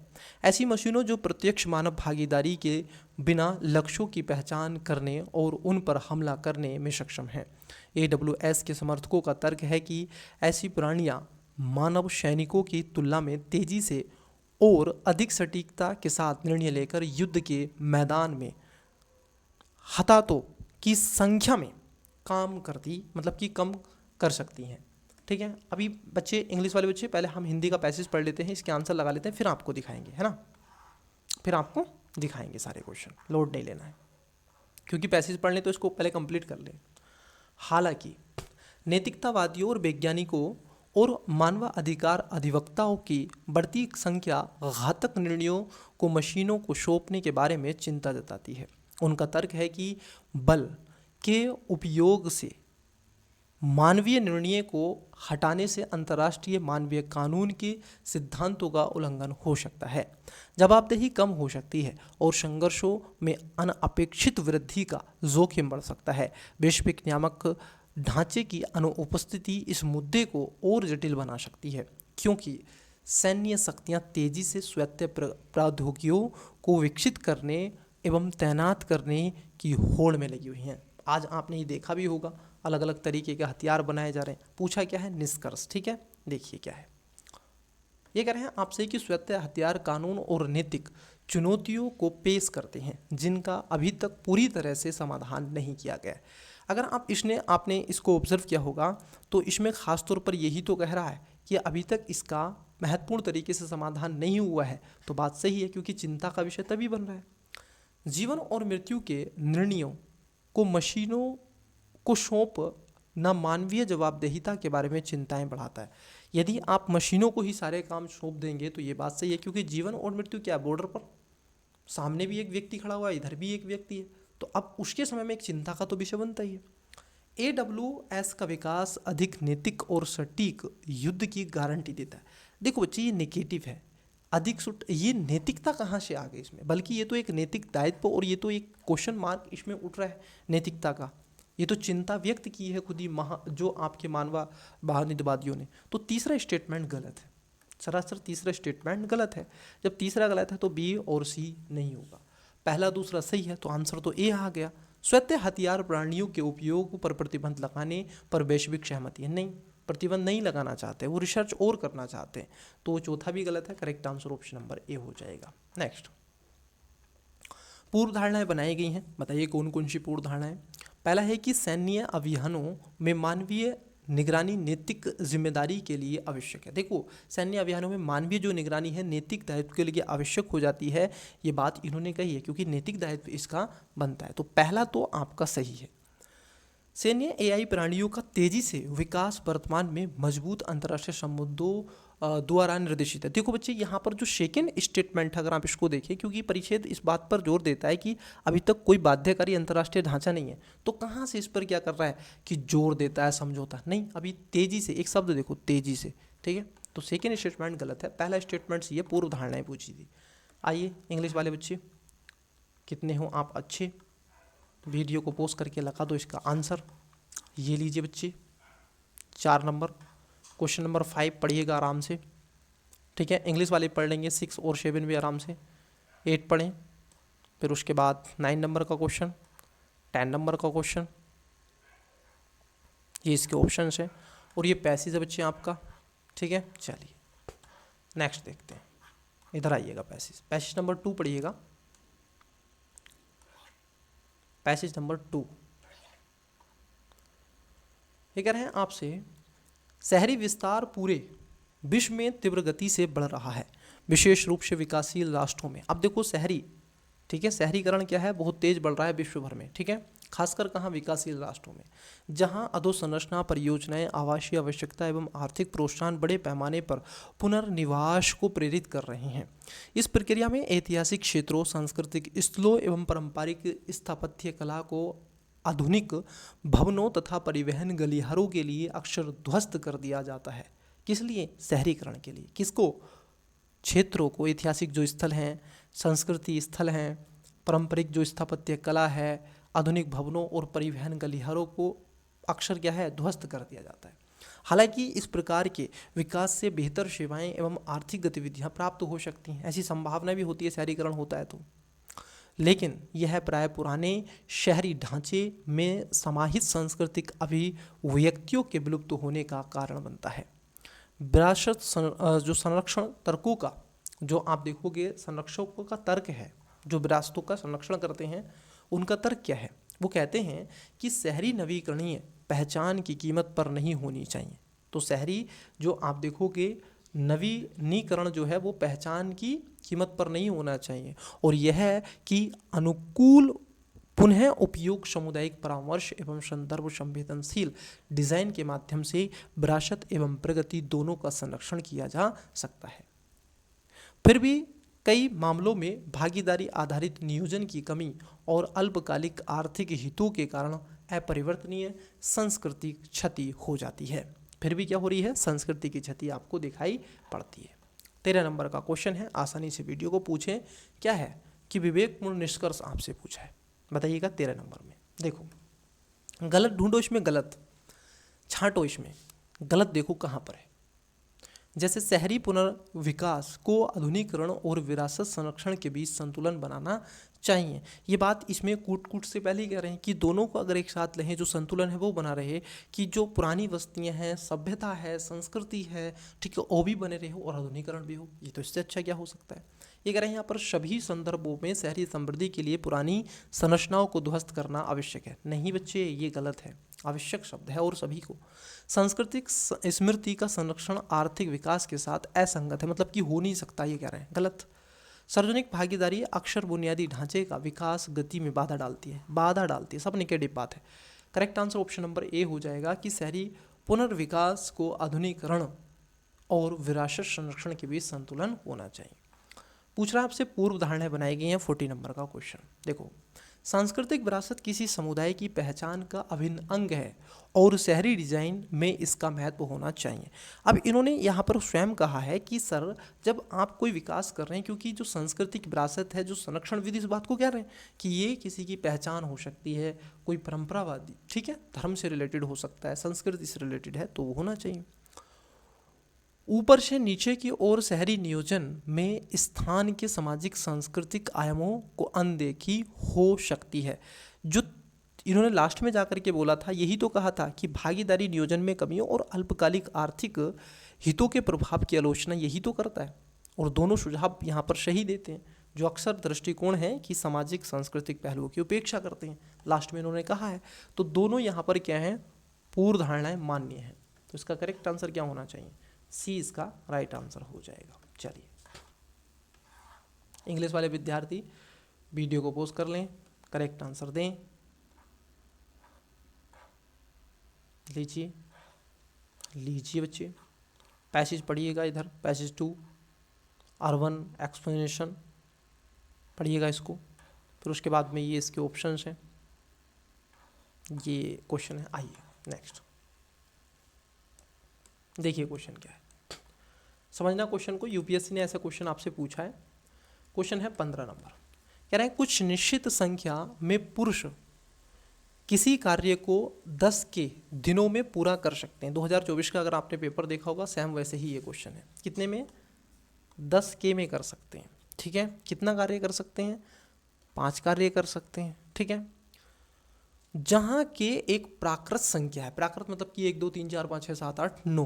ऐसी मशीनों जो प्रत्यक्ष मानव भागीदारी के बिना लक्ष्यों की पहचान करने और उन पर हमला करने में सक्षम हैं। AWS के समर्थकों का तर्क है कि ऐसी प्राणियां मानव सैनिकों की तुलना में तेजी से और अधिक सटीकता के साथ निर्णय लेकर युद्ध के मैदान में हताहतों की संख्या में काम करती मतलब कि कम कर सकती हैं। ठीक है, अभी बच्चे इंग्लिश वाले बच्चे पहले हम हिंदी का पैसेज पढ़ लेते हैं, इसके आंसर लगा लेते हैं, फिर आपको दिखाएंगे, है ना, फिर आपको दिखाएंगे सारे क्वेश्चन, लोड नहीं लेना है, क्योंकि पैसेज पढ़ लें तो इसको पहले कंप्लीट कर लें। हालांकि नैतिकतावादियों और वैज्ञानिकों और मानवाधिकार अधिवक्ताओं की बढ़ती संख्या घातक निर्णयों को मशीनों को सौंपने के बारे में चिंता जताती है। उनका तर्क है कि बल के उपयोग से मानवीय निर्णय को हटाने से अंतर्राष्ट्रीय मानवीय कानून के सिद्धांतों का उल्लंघन हो सकता है, जवाबदेही कम हो सकती है और संघर्षों में अनपेक्षित वृद्धि का जोखिम बढ़ सकता है। वैश्विक नियामक ढांचे की अनुपस्थिति इस मुद्दे को और जटिल बना सकती है, क्योंकि सैन्य शक्तियां तेजी से स्वायत्त प्रौद्योगिकियों को विकसित करने एवं तैनात करने की होड़ में लगी हुई हैं। आज आपने ये देखा भी होगा, अलग अलग तरीके के हथियार बनाए जा रहे हैं। पूछा क्या है, निष्कर्ष। ठीक है, देखिए क्या है, ये कह रहे हैं आपसे कि स्वायत्त हथियार कानून और नैतिक चुनौतियों को पेश करते हैं जिनका अभी तक पूरी तरह से समाधान नहीं किया गया है। अगर आपने इसको ऑब्जर्व किया होगा तो इसमें खास तौर पर यही तो कह रहा है कि अभी तक इसका महत्वपूर्ण तरीके से समाधान नहीं हुआ है। तो बात सही है, क्योंकि चिंता का विषय तभी बन रहा है। जीवन और मृत्यु के निर्णयों को मशीनों को सौंप न मानवीय जवाबदेहिता के बारे में चिंताएं बढ़ाता है। यदि आप मशीनों को ही सारे काम सौंप देंगे तो ये बात सही है, क्योंकि जीवन और मृत्यु क्या, बॉर्डर पर सामने भी एक व्यक्ति खड़ा हुआ है, इधर भी एक व्यक्ति है, तो अब उसके समय में एक चिंता का तो विषय बनता ही है। AWS का विकास अधिक नैतिक और सटीक युद्ध की गारंटी देता है। देखो बच्चे, ये नेगेटिव है, अधिक ये नैतिकता कहाँ से आ गई इसमें, बल्कि ये तो एक नैतिक दायित्व और ये तो एक क्वेश्चन मार्क इसमें उठ रहा है नैतिकता का। ये तो चिंता व्यक्त की है खुद ही जो आपके मानववादियों ने। तो तीसरा स्टेटमेंट गलत है, सरासर तीसरा स्टेटमेंट गलत है। जब तीसरा गलत है तो बी और सी नहीं होगा, पहला दूसरा सही है, तो आंसर तो ए आ गया। स्वायत्त हथियार प्राणियों के उपयोग पर प्रतिबंध लगाने पर वैश्विक सहमति है, नहीं, प्रतिबंध नहीं लगाना चाहते, वो रिसर्च और करना चाहते हैं, तो चौथा भी गलत है। Correct answer option number A हो जाएगा। नेक्स्ट, पूर्व धारणाएं बनाई गई हैं, बताइए कौन कौन सी पूर्व धारणाएं। पहला है कि सैन्य अभियानों में मानवीय निगरानी नैतिक जिम्मेदारी के लिए आवश्यक है। देखो, सैन्य अभियानों में मानवीय जो निगरानी है नैतिक दायित्व के लिए आवश्यक हो जाती है, ये बात इन्होंने कही है, क्योंकि नैतिक दायित्व इसका बनता है। तो पहला तो आपका सही है। सैन्य AI प्राणियों का तेजी से विकास वर्तमान में मजबूत अंतर्राष्ट्रीय समुद्रों द्वारा निर्देशित है। देखो बच्चे, यहाँ पर जो सेकेंड स्टेटमेंट अगर आप इसको देखें, क्योंकि परिच्छेद इस बात पर जोर देता है कि अभी तक कोई बाध्यकारी अंतर्राष्ट्रीय ढांचा नहीं है, तो कहाँ से इस पर क्या कर रहा है कि जोर देता है, समझौता नहीं, अभी तेजी से, एक शब्द देखो, तेजी से। ठीक है, तो सेकेंड स्टेटमेंट गलत है, पहला स्टेटमेंट ये पूर्व धारणाएं पूछी थी। आइए इंग्लिश वाले बच्चे, कितने हो आप अच्छे, वीडियो को पोस्ट करके लगा दो इसका आंसर। ये लीजिए बच्चे 4 नंबर, क्वेश्चन नंबर 5 पढ़िएगा आराम से। ठीक है, इंग्लिश वाले पढ़ लेंगे 6 और 7 भी आराम से, 8 पढ़ें, फिर उसके बाद 9 नंबर का क्वेश्चन, 10 नंबर का क्वेश्चन, ये इसके ऑप्शन है, और ये पैसेज है बच्चे आपका। ठीक है, चलिए नेक्स्ट देखते हैं, इधर आइएगा, पैसेज नंबर 2 पढ़िएगा। पैसेज नंबर 2 ये कह रहे हैं आपसे, शहरी विस्तार पूरे विश्व में तीव्र गति से बढ़ रहा है, विशेष रूप से विकासशील राष्ट्रों में। अब देखो शहरी, ठीक है, शहरीकरण क्या है, बहुत तेज बढ़ रहा है विश्व भर में, ठीक है, खासकर कहाँ, विकासशील राष्ट्रों में, जहां अधोसंरचना परियोजनाएं, आवासीय आवश्यकता एवं आर्थिक प्रोत्साहन बड़े पैमाने पर पुनर्निवास को प्रेरित कर रहे हैं। इस प्रक्रिया में ऐतिहासिक क्षेत्रों, सांस्कृतिक स्थलों एवं पारंपरिक स्थापत्य कला को आधुनिक भवनों तथा परिवहन गलियारों के लिए अक्सर ध्वस्त कर दिया जाता है। किस लिए? शहरीकरण के लिए। किसको? क्षेत्रों को, ऐतिहासिक जो स्थल हैं, संस्कृति स्थल हैं, पारंपरिक जो स्थापत्य कला है, आधुनिक भवनों और परिवहन गलियारों को अक्सर क्या है, ध्वस्त कर दिया जाता है। हालांकि इस प्रकार के विकास से बेहतर सेवाएं एवं आर्थिक गतिविधियां प्राप्त हो सकती हैं, ऐसी संभावना भी होती है शहरीकरण होता है तो, लेकिन यह प्राय पुराने शहरी ढांचे में समाहित सांस्कृतिक अभिव्यक्तियों के विलुप्त होने का कारण बनता है। विरासत जो संरक्षण तर्कों का, जो आप देखोगे संरक्षकों का तर्क है, जो विरासतों का संरक्षण करते हैं उनका तर्क क्या है, वो कहते हैं कि शहरी नवीकरणीय पहचान की कीमत पर नहीं होनी चाहिए। तो शहरी जो आप देखोगे नवीनीकरण जो है वो पहचान की कीमत पर नहीं होना चाहिए, और यह है कि अनुकूल पुनः उपयोग, सामुदायिक परामर्श एवं संदर्भ संवेदनशील डिजाइन के माध्यम से विरासत एवं प्रगति दोनों का संरक्षण किया जा सकता है। फिर भी कई मामलों में भागीदारी आधारित नियोजन की कमी और अल्पकालिक आर्थिक हितों के कारण अपरिवर्तनीय सांस्कृतिक क्षति हो जाती है। फिर भी क्या हो रही है, संस्कृति की क्षति आपको दिखाई पड़ती है। 13 नंबर का क्वेश्चन है, आसानी से वीडियो को पूछें, क्या है कि विवेकपूर्ण निष्कर्ष आपसे पूछा है, बताइएगा 13 नंबर में। देखो, गलत ढूंढो इसमें, गलत छांटो इसमें, गलत देखो कहाँ पर है। जैसे शहरी पुनर्विकास को आधुनिकीकरण और विरासत संरक्षण के बीच संतुलन बनाना चाहिए, ये बात इसमें कूट से पहले ही कह रहे हैं कि दोनों को अगर एक साथ लें, जो संतुलन है वो बना रहे, कि जो पुरानी बस्तियां हैं, सभ्यता है, संस्कृति है, ठीक है, वो भी बने रहे हो और आधुनिकीकरण भी हो, ये तो इससे अच्छा क्या हो सकता है। ये कह रहे हैं यहाँ पर सभी संदर्भों में शहरी समृद्धि के लिए पुरानी संरचनाओं को ध्वस्त करना आवश्यक है। नहीं बच्चे, ये गलत है, आवश्यक शब्द है और सभी को। सांस्कृतिक स्मृति का संरक्षण आर्थिक विकास के साथ असंगत है, मतलब कि हो नहीं सकता, ये कह रहे हैं, गलत। सार्वजनिक भागीदारी अक्सर बुनियादी ढांचे का विकास गति में बाधा डालती है, सब नेगेटिव बात है। Correct answer option number A हो जाएगा कि शहरी पुनर्विकास को आधुनिकीकरण और विरासत संरक्षण के बीच संतुलन होना चाहिए। पूछ रहा है आपसे, पूर्व धारणाएं बनाई गई हैं, 40 नंबर का क्वेश्चन। देखो, सांस्कृतिक विरासत किसी समुदाय की पहचान का अभिन्न अंग है और शहरी डिजाइन में इसका महत्व होना चाहिए। अब इन्होंने यहाँ पर स्वयं कहा है कि सर, जब आप कोई विकास कर रहे हैं, क्योंकि जो सांस्कृतिक विरासत है, जो संरक्षण विधि, इस बात को कह रहे हैं कि ये किसी की पहचान हो सकती है, कोई परंपरावादी, ठीक है, धर्म से रिलेटेड हो सकता है, संस्कृति से रिलेटेड है, तो वो होना चाहिए। ऊपर से नीचे की ओर शहरी नियोजन में स्थान के सामाजिक सांस्कृतिक आयामों को अनदेखी हो सकती है। जो इन्होंने लास्ट में जाकर के बोला था, यही तो कहा था कि भागीदारी नियोजन में कमियों और अल्पकालिक आर्थिक हितों के प्रभाव की आलोचना यही तो करता है, और दोनों सुझाव यहाँ पर सही देते हैं। जो अक्सर दृष्टिकोण है कि सामाजिक सांस्कृतिक पहलुओं की उपेक्षा करते हैं, लास्ट में इन्होंने कहा है, तो दोनों यहाँ पर क्या है, पूर्व धारणाएं मान्य हैं। तो इसका करेक्ट आंसर क्या होना चाहिए, सी इसका राइट आंसर हो जाएगा। चलिए, इंग्लिश वाले विद्यार्थी वीडियो को पॉज कर लें, करेक्ट आंसर दें। लीजिए बच्चे, पैसेज पढ़िएगा, इधर पैसेज 2 अर्बन एक्सप्लेनेशन पढ़िएगा इसको, फिर उसके बाद में ये इसके ऑप्शंस हैं, ये क्वेश्चन है। आइए नेक्स्ट देखिए क्वेश्चन क्या है, समझना क्वेश्चन को। यूपीएससी ने ऐसा क्वेश्चन आपसे पूछा है। क्वेश्चन है 15 नंबर, कह रहे हैं कुछ निश्चित संख्या में पुरुष किसी कार्य को 10 के दिनों में पूरा कर सकते हैं। 2024 का अगर आपने पेपर देखा होगा, सेम वैसे ही ये क्वेश्चन है। कितने में? 10 के में कर सकते हैं, ठीक है। कितना कार्य कर सकते हैं? 5 कार्य कर सकते हैं, ठीक है। जहां के एक प्राकृत संख्या है, प्राकृत मतलब कि 1 2 3 4 5 6 7 8 9,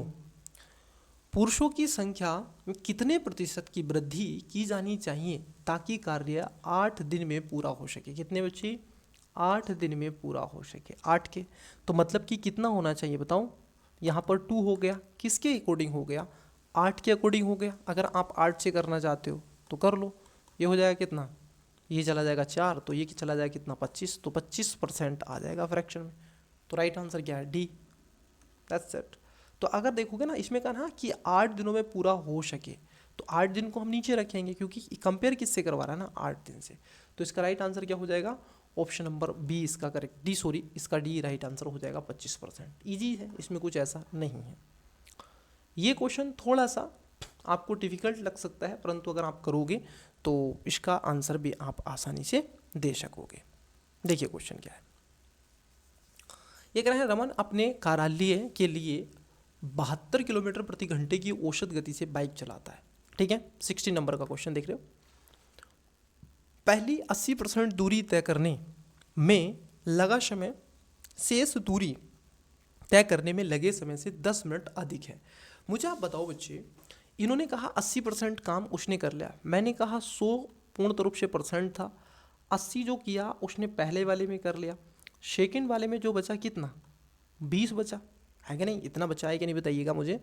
पुरुषों की संख्या में कितने प्रतिशत की वृद्धि की जानी चाहिए ताकि कार्य 8 दिन में पूरा हो सके। कितने बच्चे? 8 दिन में पूरा हो सके। 8 के तो मतलब कि कितना होना चाहिए बताओ। यहाँ पर 2 हो गया, किसके अकॉर्डिंग हो गया, 8 के अकॉर्डिंग हो गया। अगर आप 8 से करना चाहते हो तो कर लो। ये हो जाएगा कितना, ये चला जाएगा 4, तो ये चला जाएगा कितना 25, तो 25% आ जाएगा फ्रैक्शन में। तो राइट आंसर क्या है, डी, दैट्स इट। तो अगर देखोगे ना इसमें कहा कि 8 दिनों में पूरा हो सके, तो 8 दिन को हम नीचे रखेंगे क्योंकि कंपेयर किससे करवा रहा है ना, 8 दिन से। तो इसका राइट आंसर क्या हो जाएगा, ऑप्शन नंबर बी इसका करेक्ट, डी सॉरी इसका डी राइट आंसर हो जाएगा 25%। ईजी है, इसमें कुछ ऐसा नहीं है। ये क्वेश्चन थोड़ा सा आपको डिफिकल्ट लग सकता है, परंतु अगर आप करोगे तो इसका आंसर भी आप आसानी से दे सकोगे। देखिए क्वेश्चन क्या है, ये कह रहे हैं रमन अपने कार्यालय के लिए 72 किलोमीटर प्रति घंटे की औसत गति से बाइक चलाता है। ठीक है, 60 नंबर का क्वेश्चन देख रहे हो। पहली 80% दूरी तय करने में लगा समय शेष दूरी तय करने में लगे समय से 10 मिनट अधिक है। मुझे आप बताओ बच्चे, इन्होंने कहा 80% काम उसने कर लिया, मैंने कहा 100 पूर्ण रूप से परसेंट था, 80 जो किया उसने पहले वाले में कर लिया, सेकंड वाले में जो बचा कितना 20 बचा है कि नहीं, इतना बचा है कि नहीं बताइएगा मुझे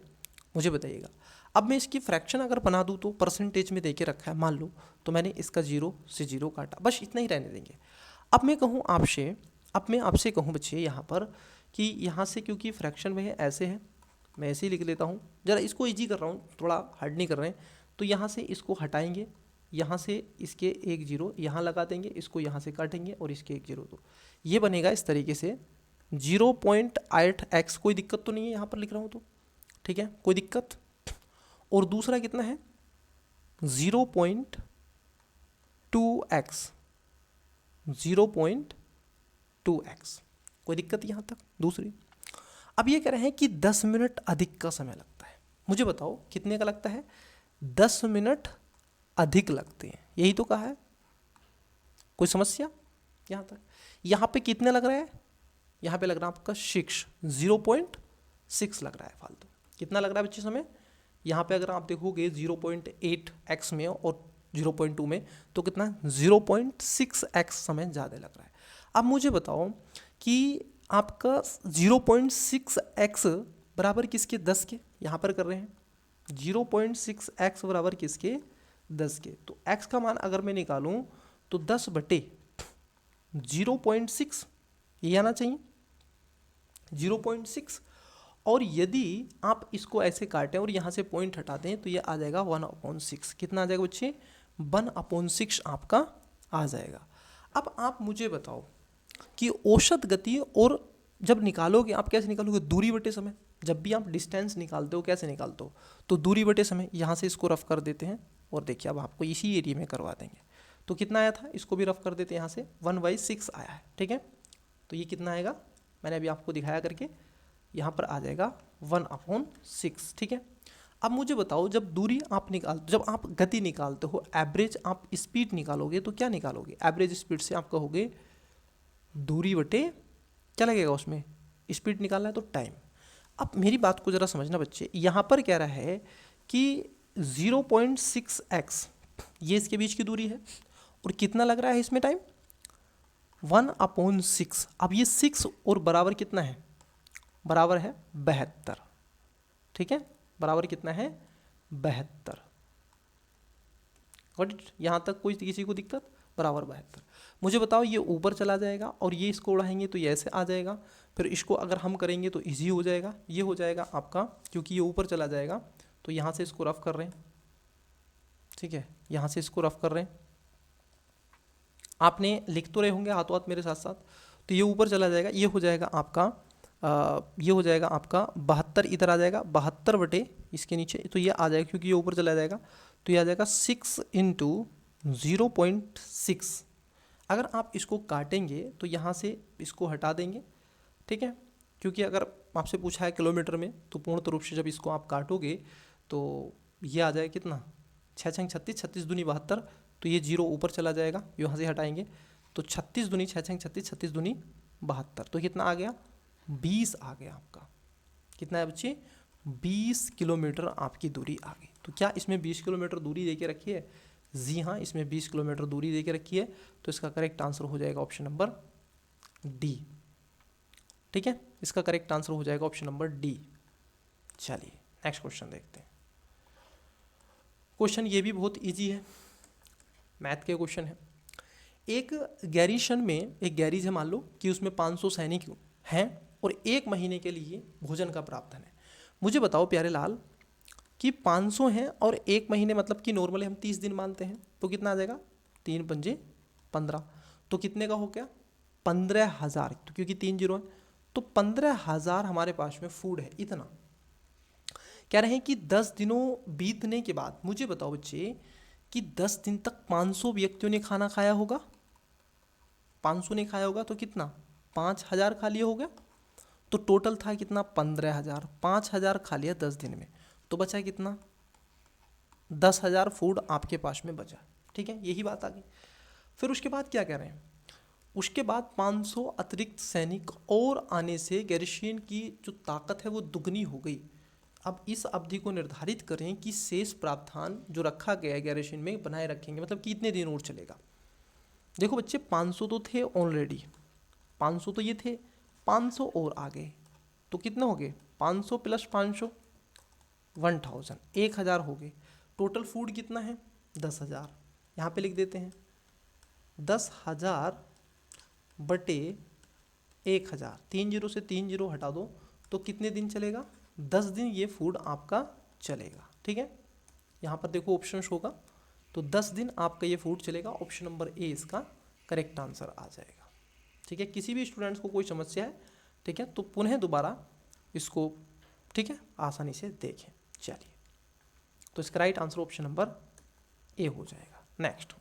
बताइएगा। अब मैं इसकी फ्रैक्शन अगर बना दूँ तो परसेंटेज में देके रखा है मान लो, तो मैंने इसका 0 से 0 काटा, बस इतना ही रहने देंगे। अब मैं कहूँ आपसे, अब मैं आपसे कहूँ बच्चे यहाँ पर कि यहाँ से क्योंकि फ्रैक्शन में है ऐसे है, मैं ऐसे ही लिख लेता हूँ, ज़रा इसको इजी कर रहा हूँ, थोड़ा हार्ड नहीं कर रहे हैं। तो यहाँ से इसको हटाएंगे, यहाँ से इसके 1 0 यहाँ लगा देंगे, इसको यहाँ से काटेंगे और इसके 1 0, तो ये बनेगा इस तरीके से 0.8x। कोई दिक्कत तो नहीं है यहाँ पर लिख रहा हूँ तो, ठीक है, कोई दिक्कत। और दूसरा कितना है 0.2x, 0.2x, कोई दिक्कत यहाँ तक। दूसरी, अब ये कह रहे हैं कि 10 मिनट अधिक का समय लगता है। मुझे बताओ कितने का लगता है, 10 मिनट अधिक लगते हैं, यही तो कहा है। कोई समस्या यहाँ तक। यहाँ पे कितने लग रहा है, यहाँ पे लग रहा है आपका 0.6 लग रहा है फालतू। कितना लग रहा है बच्चे समय, यहाँ पे अगर आप देखोगे 0.8x में और 0.2 में तो कितना 0.6x समय ज़्यादा लग रहा है। अब मुझे बताओ कि आपका 0.6x बराबर किसके, 10 के, यहाँ पर कर रहे हैं 0.6x बराबर किसके, 10 के। तो x का मान अगर मैं निकालूं तो 10 बटे 0.6 ये आना चाहिए 0.6, और यदि आप इसको ऐसे काटें और यहाँ से पॉइंट हटा दें तो ये आ जाएगा 1/6। कितना आ जाएगा बच्चे, 1/6 आपका आ जाएगा। अब आप मुझे बताओ कि औसत गति, और जब निकालोगे आप कैसे निकालोगे, दूरी बटे समय। जब भी आप डिस्टेंस निकालते हो कैसे निकालते हो, तो दूरी बटे समय। यहाँ से इसको रफ कर देते हैं और देखिए अब आपको इसी एरिया में करवा देंगे। तो कितना आया था, इसको भी रफ कर देते हैं, यहाँ से 1/6 आया है। ठीक है, तो ये कितना आएगा, मैंने अभी आपको दिखाया करके, यहाँ पर आ जाएगा 1/6। ठीक है, अब मुझे बताओ जब दूरी आप जब आप गति निकालते हो, एवरेज आप स्पीड निकालोगे तो क्या निकालोगे, एवरेज स्पीड से आप कहोगे दूरी बटे क्या लगेगा, उसमें स्पीड निकालना है तो टाइम। अब मेरी बात को ज़रा समझना बच्चे, यहाँ पर कह रहा है कि 0.6x ये इसके बीच की दूरी है, और कितना लग रहा है इसमें टाइम 1/6। अब ये 6 और बराबर कितना है, बराबर है 72। ठीक है, बराबर कितना है 72। गॉट इट, यहाँ तक कोई किसी को दिक्कत, बराबर 72। मुझे बताओ ये ऊपर चला जाएगा और ये इसको उड़ाएंगे तो ये ऐसे आ जाएगा, फिर इसको अगर हम करेंगे तो इजी हो जाएगा, ये हो जाएगा आपका, क्योंकि ये ऊपर चला जाएगा तो यहाँ से इसको रफ कर रहे हैं। ठीक है, यहाँ से इसको रफ कर रहे हैं, आपने लिख तो रहे होंगे हाथों हाथ मेरे साथ साथ। तो ये ऊपर चला जाएगा, ये हो जाएगा आपका ये हो जाएगा आपका 72, इधर आ जाएगा 72 बटे इसके नीचे, तो ये आ जाएगा क्योंकि ये ऊपर चला जाएगा, तो ये आ जाएगा 6 × 0.6। अगर आप इसको काटेंगे तो यहाँ से इसको हटा देंगे। ठीक है, क्योंकि अगर आपसे पूछा है किलोमीटर में तो पूर्ण रूप से जब इसको आप काटोगे तो ये आ जाएगा कितना 6 6 36, 36 दूनी 72, तो ये 0 ऊपर चला जाएगा, यहाँ से हटाएंगे तो 36 दूनी 6 6 36, 36 दूनी 72, तो कितना आ गया 20 आ गया आपका। कितना है बच्चे, 20 किलोमीटर आपकी दूरी आ गई। तो क्या इसमें 20 किलोमीटर दूरी दे के रखी है, जी हाँ इसमें 20 किलोमीटर दूरी दे के रखी है। तो इसका करेक्ट आंसर हो जाएगा ऑप्शन नंबर डी। ठीक है, इसका करेक्ट आंसर हो जाएगा ऑप्शन नंबर डी। चलिए नेक्स्ट क्वेश्चन देखते हैं। क्वेश्चन ये भी बहुत इजी है, मैथ के क्वेश्चन है। एक गैरीशन में, एक गैरीज है मान लो कि उसमें 500 सैनिक हैं और 1 महीने के लिए भोजन का प्रावधान है। मुझे बताओ प्यारे लाल कि 500 हैं और 1 महीने मतलब कि नॉर्मली हम 30 दिन मानते हैं, तो कितना आ जाएगा, 3 पंजे 15, तो कितने का हो गया 15,000, तो क्योंकि 3 जीरो है तो 15,000 हमारे पास में फूड है। इतना कह रहे हैं कि 10 दिनों बीतने के बाद, मुझे बताओ बच्चे कि 10 दिन तक 500 व्यक्तियों ने खाना खाया होगा, 500 ने खाया होगा तो कितना 5,000 खा लिया हो गया, तो टोटल था कितना 15,000, 5,000 खा लिया 10 दिन में, तो बचा कितना 10,000 फूड आपके पास में बचा। ठीक है, यही बात आ गई। फिर उसके बाद क्या कह रहे हैं, उसके बाद 500 अतिरिक्त सैनिक और आने से गैरिशन की जो ताकत है वो दुगनी हो गई। अब इस अवधि को निर्धारित करें कि शेष प्रावधान जो रखा गया है गैरिशन में बनाए रखेंगे, मतलब कितने दिन और चलेगा। देखो बच्चे 500 तो थे ऑलरेडी, 500 तो ये थे, 500 और आ गए तो कितने हो गए 500 प्लस 500 1000, 1000 हो गए। टोटल फूड कितना है 10,000, यहाँ पे लिख देते हैं 10,000 बटे 1000, 3 जीरो से 3 जीरो हटा दो तो कितने दिन चलेगा 10 दिन ये फूड आपका चलेगा। ठीक है, यहाँ पर देखो ऑप्शन होगा तो 10 दिन आपका ये फूड चलेगा। ऑप्शन नंबर ए इसका करेक्ट आंसर आ जाएगा। ठीक है, किसी भी स्टूडेंट्स को कोई समस्या है ठीक है तो पुनः दोबारा इसको ठीक है आसानी से देखें। चलिए, तो इसका right answer option number A हो जाएगा। नेक्स्ट,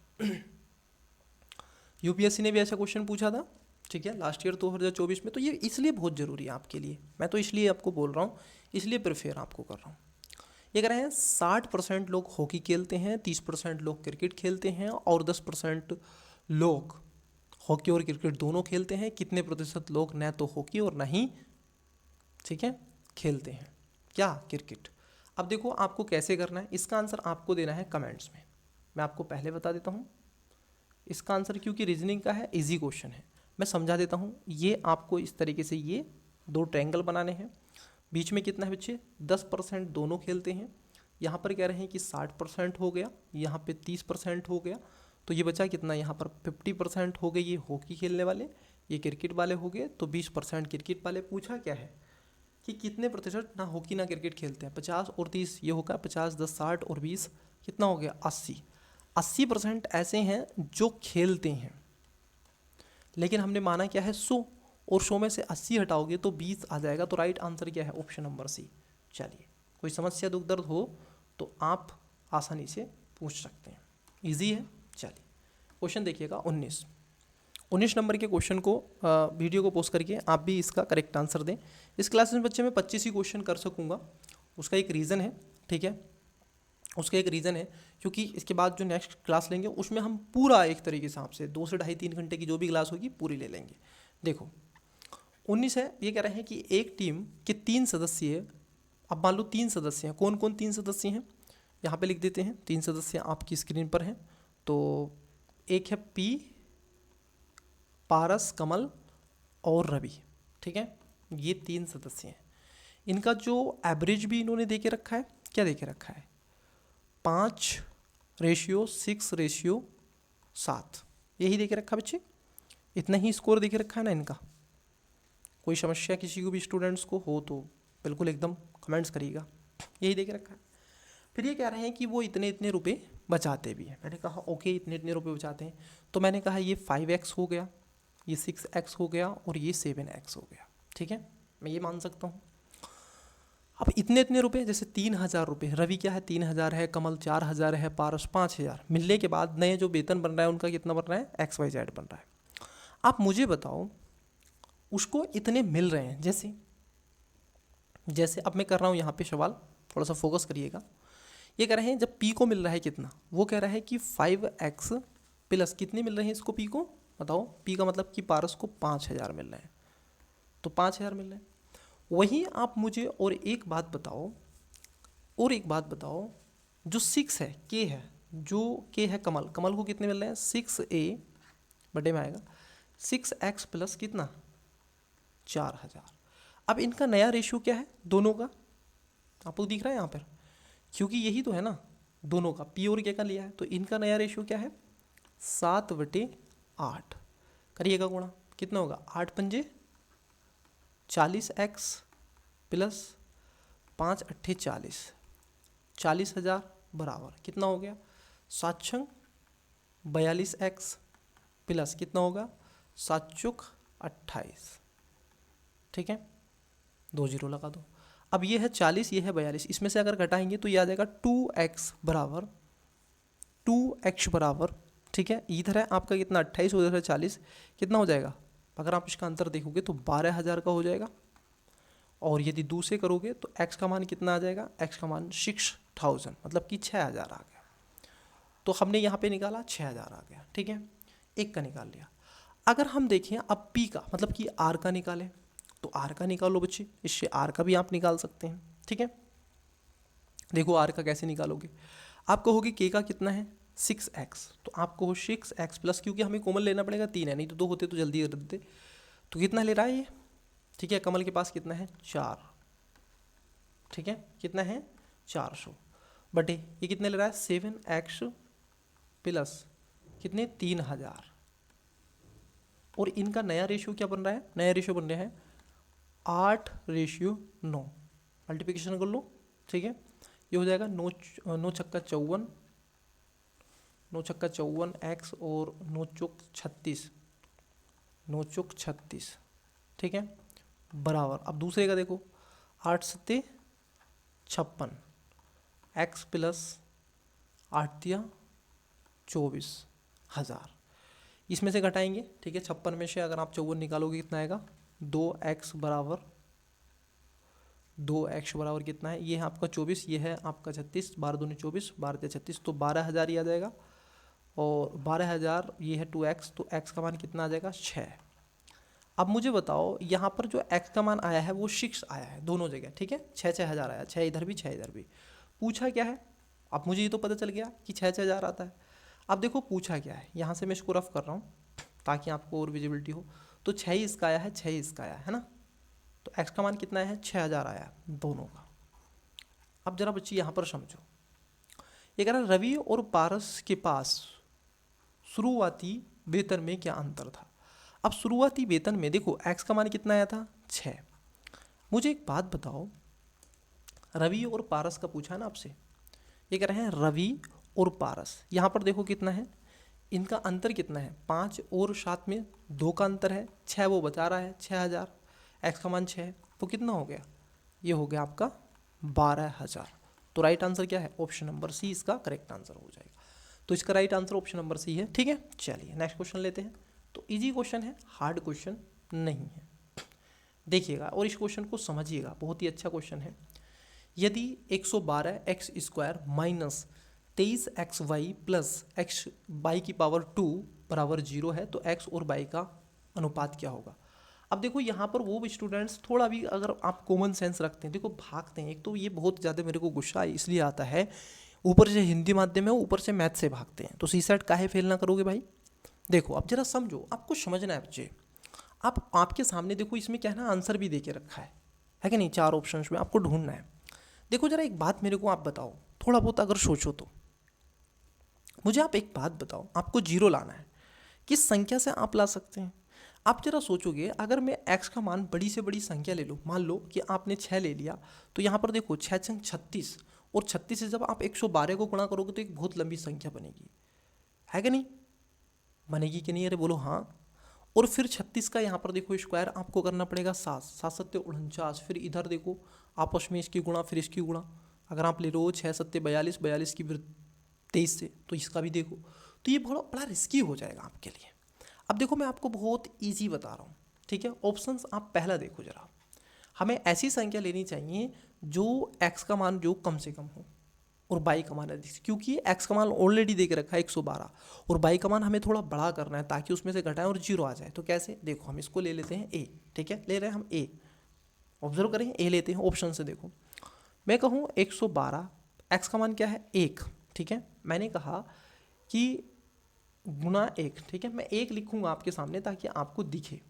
यूपीएससी ने भी ऐसा क्वेश्चन पूछा था ठीक है लास्ट ईयर 2024 में, तो ये इसलिए बहुत ज़रूरी है आपके लिए, मैं तो इसलिए आपको बोल रहा हूँ, इसलिए प्रेफर आपको कर रहा हूँ। ये कह रहे हैं 60% लोग हॉकी खेलते हैं, 30% लोग क्रिकेट खेलते हैं और 10% लोग हॉकी और क्रिकेट दोनों खेलते हैं। कितने प्रतिशत लोग न तो हॉकी और न ही ठीक है खेलते हैं क्या क्रिकेट। अब देखो आपको कैसे करना है, इसका आंसर आपको देना है कमेंट्स में। मैं आपको पहले बता देता हूँ इसका आंसर, क्योंकि रीजनिंग का है, इजी क्वेश्चन है, मैं समझा देता हूँ। ये आपको इस तरीके से ये 2 ट्रायंगल बनाने हैं, बीच में कितना है बच्चे 10% दोनों खेलते हैं। यहाँ पर कह रहे हैं कि 60% हो गया, यहाँ पे 30% हो गया, तो ये बचा कितना यहाँ पर 50% हो गए ये हॉकी खेलने वाले, ये क्रिकेट वाले हो गए, तो 20% क्रिकेट वाले। पूछा क्या है कि कितने प्रतिशत ना हॉकी ना क्रिकेट खेलते हैं, 50 और 30 ये होगा 50 10 60 और 20 कितना हो गया 80। 80% ऐसे हैं जो खेलते हैं, लेकिन हमने माना क्या है 100, और 100 में से 80 हटाओगे तो 20 आ जाएगा। तो राइट आंसर क्या है ऑप्शन नंबर सी। चलिए, कोई समस्या दुख दर्द हो तो आप आसानी से पूछ सकते हैं, इजी है। चलिए क्वेश्चन देखिएगा 19 नंबर के क्वेश्चन को वीडियो को पोस्ट करके आप भी इसका करेक्ट आंसर दें। इस क्लास में बच्चे मैं 25 ही क्वेश्चन कर सकूँगा, उसका एक रीज़न है ठीक है, उसका एक रीज़न है क्योंकि इसके बाद जो नेक्स्ट क्लास लेंगे उसमें हम पूरा एक तरीके से आपसे 2 से 2.5-3 घंटे की जो भी क्लास होगी पूरी ले लेंगे। देखो 19 है, ये कह रहे हैं कि एक टीम के 3 सदस्य, अब मान लो 3 सदस्य हैं, कौन कौन 3 सदस्य हैं यहाँ पे लिख देते हैं। 3 सदस्य आपकी स्क्रीन पर हैं, तो एक है पी, पारस, कमल और रवि। ठीक है, ये 3 सदस्य हैं। इनका जो एवरेज भी इन्होंने दे के रखा है, क्या दे के रखा है 5:6:7, यही दे के रखा बच्चे, इतना ही स्कोर दे के रखा है ना इनका। कोई समस्या किसी को भी स्टूडेंट्स को हो तो बिल्कुल एकदम कमेंट्स करिएगा, यही दे के रखा है। फिर ये कह रहे हैं कि वो इतने इतने रुपए बचाते भी हैं। मैंने कहा ओके इतने इतने रुपए बचाते हैं, तो मैंने कहा ये 5x हो गया, ये 6x हो गया और ये 7x हो गया। ठीक है, मैं ये मान सकता हूँ। अब इतने इतने रुपए, जैसे 3,000 रुपये, रवि क्या है 3,000 है, कमल 4,000 है, पारस 5,000, मिलने के बाद नए जो वेतन बन रहा है उनका कितना बन रहा है XYZ बन रहा है। आप मुझे बताओ उसको इतने मिल रहे हैं, जैसे अब मैं कर रहा हूँ यहाँ पे सवाल, थोड़ा सा फोकस करिएगा। ये कह रहे हैं जब P को मिल रहा है कितना, वो कह रहा है कि 5x प्लस कितने मिल रहे हैं इसको P को, बताओ। P का मतलब कि पारस को 5,000 मिल रहे हैं, तो 5,000 मिल रहे हैं। वहीं आप मुझे और एक बात बताओ, जो 6 है K है, जो K है कमल को कितने मिल रहे हैं 6a बटे में आएगा 6x प्लस कितना 4000। अब इनका नया रेशियो क्या है दोनों का, आपको दिख रहा है यहाँ पर, क्योंकि यही तो है ना दोनों का, पी और के का लिया है, तो इनका नया रेशियो क्या है 7/8। करिएगा गुणा, कितना होगा 8 पंजे 40x प्लस 5 अट्ठे 40, 40,000 बराबर कितना हो गया 7 छंग 42x प्लस कितना होगा 7 चुक 28। ठीक है, 2 जीरो लगा दो। अब ये है 40, ये है 42, इसमें से अगर घटाएंगे तो ये आ जाएगा 2x बराबर 2x बराबर, ठीक है, इधर है आपका कितना 28, उधर है 40, कितना हो जाएगा, अगर आप इसका अंतर देखोगे तो 12,000 का हो जाएगा। और यदि 2 से करोगे तो x का मान कितना आ जाएगा, x का मान 6,000, मतलब कि 6,000 आ गया। तो हमने यहाँ पे निकाला 6,000 आ गया, ठीक है, एक का निकाल लिया। अगर हम देखें अब p का, मतलब कि r का निकालें, तो r का निकालो बच्चे, इससे r का भी आप निकाल सकते हैं। ठीक है, देखो r का कैसे निकालोगे, आप कहोगे k का कितना है 6x, तो आप कहो 6x प्लस, क्योंकि हमें कॉमन लेना पड़ेगा 3 है, नहीं तो 2 होते तो जल्दी कर देते, तो कितना ले रहा है ये, ठीक है, कमल के पास कितना है 4, ठीक है, कितना है 400 बटे ये कितने ले रहा है 7x प्लस कितने 3,000। और इनका नया रेशियो क्या बन रहा है, नया रेशियो बन रहा है 8/9, मल्टीप्लिकेशन कर लो, ठीक है, ये हो जाएगा 9 छक्का 54, 9 छक्का 54x और 9 चौक 36, 9 चौक 36, ठीक है, बराबर। अब दूसरे का देखो 8 सत्ते 56, x प्लस 8 दिया 24,000, इसमें से घटाएंगे, ठीक है, 56 में से अगर आप 54 निकालोगे कितना आएगा 2x बराबर, 2x बराबर कितना है, ये है आपका 24, ये है आपका 36, 12 दूनी 24, 12 36, तो 12,000 ही आ जाएगा। और 12,000 ये है 2x, तो x का मान कितना आ जाएगा 6। अब मुझे बताओ यहाँ पर जो x का मान आया है वो 6 आया है दोनों जगह, ठीक है, 6,000 आया, 6 इधर भी 6 इधर भी। पूछा क्या है, अब मुझे ये तो पता चल गया कि 6,000 आता है। अब देखो पूछा क्या है, यहाँ से मैं इसको रफ कर रहा हूँ ताकि आपको और विजिबिलिटी हो, तो 6 ही इसका आया है, 6 ही इसका आया है ना, तो x का मान कितना है 6,000 आया दोनों का। अब जरा बच्ची यहाँ पर समझो, ये कह रहा रवि और पारस के पास शुरुआती वेतन में क्या अंतर था। अब शुरुआती वेतन में देखो x का मान कितना आया था 6। मुझे एक बात बताओ, रवि और पारस का पूछा है ना आपसे, ये कह रहे हैं रवि और पारस, यहाँ पर देखो कितना है, इनका अंतर कितना है 5 और 7 में 2 का अंतर है, 6 वो बचा रहा है 6,000, x का मान 6, तो कितना हो गया, ये हो गया आपका 12,000। तो राइट आंसर क्या है, ऑप्शन नंबर सी इसका करेक्ट आंसर हो जाएगा। तो इसका right answer option number C है। ठीक है, चलिए नेक्स्ट क्वेश्चन लेते हैं। तो इजी क्वेश्चन है, हार्ड क्वेश्चन नहीं है, देखिएगा और इस क्वेश्चन को समझिएगा, बहुत ही अच्छा क्वेश्चन है। यदि 112x² minus 23xy plus x by की पावर 2 बराबर 0 है तो x और y का अनुपात क्या होगा। अब देखो यहाँ पर वो स्टूडेंट्स थोड़ा भी अगर आप कॉमन सेंस रखते हैं, देखो भागते हैं, एक तो ये बहुत ज़्यादा मेरे को गुस्सा इसलिए आता है, ऊपर से हिंदी माध्यम है, ऊपर से मैथ से भागते हैं, तो सीसेट काहे फेल ना करोगे भाई। देखो अब जरा समझो, आपको समझना है बच्चे, आप आपके सामने देखो, इसमें क्या है ना आंसर भी दे के रखा है कि नहीं, 4 ऑप्शंस में आपको ढूंढना है। देखो जरा एक बात मेरे को आप बताओ, थोड़ा बहुत अगर सोचो तो मुझे आप एक बात बताओ, आपको जीरो लाना है, किस संख्या से आप ला सकते हैं। आप जरा सोचोगे, अगर मैं x का मान बड़ी से बड़ी संख्या ले लूँ, मान लो कि आपने 6 ले लिया, तो यहाँ पर देखो 6 छंग 36, और 36 से जब आप 112 को गुणा करोगे तो एक बहुत लंबी संख्या बनेगी, है कि नहीं, बनेगी कि नहीं, अरे बोलो हाँ। और फिर 36 का यहाँ पर देखो स्क्वायर आपको करना पड़ेगा 7, 7 सत्ते 49, फिर इधर देखो आपस में इसकी गुणा, फिर इसकी गुणा, अगर आप ले लो 6 सत्ते 42, 42 की फिर 23 से, तो इसका भी देखो, तो ये बड़ा रिस्की हो जाएगा आपके लिए। अब देखो मैं आपको बहुत इजी बता रहा हूँ, ठीक है, ऑप्शंस आप पहला देखो जरा, हमें ऐसी संख्या लेनी चाहिए जो x का मान जो कम से कम हो और y का मान अधिक, क्योंकि x का मान ऑलरेडी दे के रखा है 112, और y का मान हमें थोड़ा बड़ा करना है ताकि उसमें से घटाएं और 0 आ जाए। तो कैसे, देखो हम इसको ले लेते हैं a, ठीक है, ले रहे हैं हम a, ऑब्जर्व करें a लेते हैं, ऑप्शन से देखो, मैं कहूँ 112, x का मान क्या है 1, ठीक है, मैंने कहा कि गुना 1, ठीक है। मैं 1 लिखूंगा आपके सामने ताकि आपको दिखे।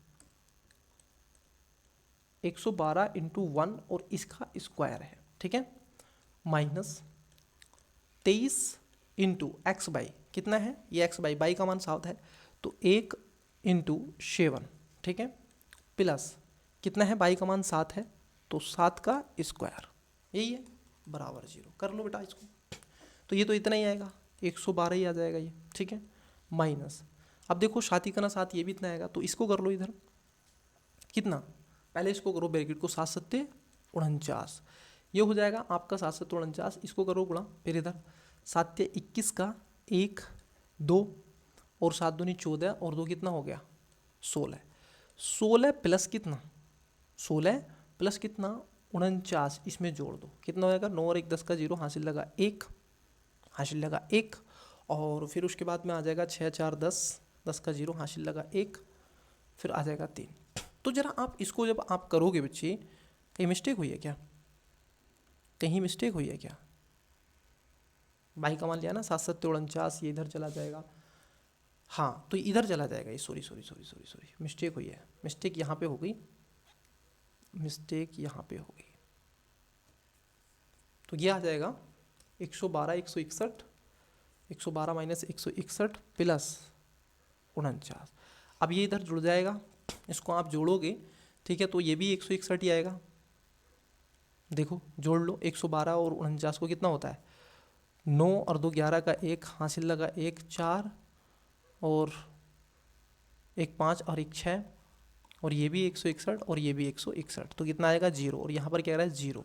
112 इंटू 1 और इसका स्क्वायर है, ठीक है, माइनस 23 इंटू एक्स बाई कितना है, ये एक्स बाई का मान 7 है, तो 1 इंटू 7, ठीक है, प्लस कितना है, बाई का मान 7 है, तो 7 का स्क्वायर, यही है, बराबर 0। कर लो बेटा इसको, तो ये तो इतना ही आएगा, 112 ही आ जाएगा ये, ठीक है, माइनस, अब देखो 7 का ना 7, ये भी इतना आएगा, तो इसको कर लो इधर, कितना, पहले इसको करो ब्रैकेट को, 7 सत्ते 49, ये हो जाएगा आपका 7 सत्ते 49, इसको करो गुणा, फिर इधर 7 21 का 1 2 और 7 दूनी 14 और 2 कितना हो गया 16, 16 प्लस कितना, 16 प्लस कितना 49, इसमें जोड़ दो, कितना होएगा, 9 और 1 10 का 0, हासिल लगा 1, हासिल लगा 1, और फिर उसके बाद में आ जाएगा 6 4 10, 10 का 0, हासिल लगा 1, फिर आ जाएगा 3। तो जरा आप इसको जब आप करोगे बच्चे, कहीं मिस्टेक हुई है क्या, कहीं मिस्टेक हुई है क्या, बाई का मान लिया ना, 7 सत्ते 49, ये इधर चला जाएगा, हाँ तो इधर चला जाएगा ये, सॉरी मिस्टेक हुई है, मिस्टेक यहाँ पे हो गई, मिस्टेक यहाँ पे हो गई, तो ये आ जाएगा 112 161, 112 माइनस 161 प्लस 49, अब ये इधर जुड़ जाएगा, इसको आप जोड़ोगे, ठीक है, तो ये भी 161 ही आएगा, देखो जोड़ लो, 112 और 49 को कितना होता है, 9 और 2 11 का 1, हासिल लगा 1 4 और 1 5 और 1 6, और ये भी 161 और ये भी 161, तो कितना आएगा 0, और यहाँ पर क्या रहा है 0,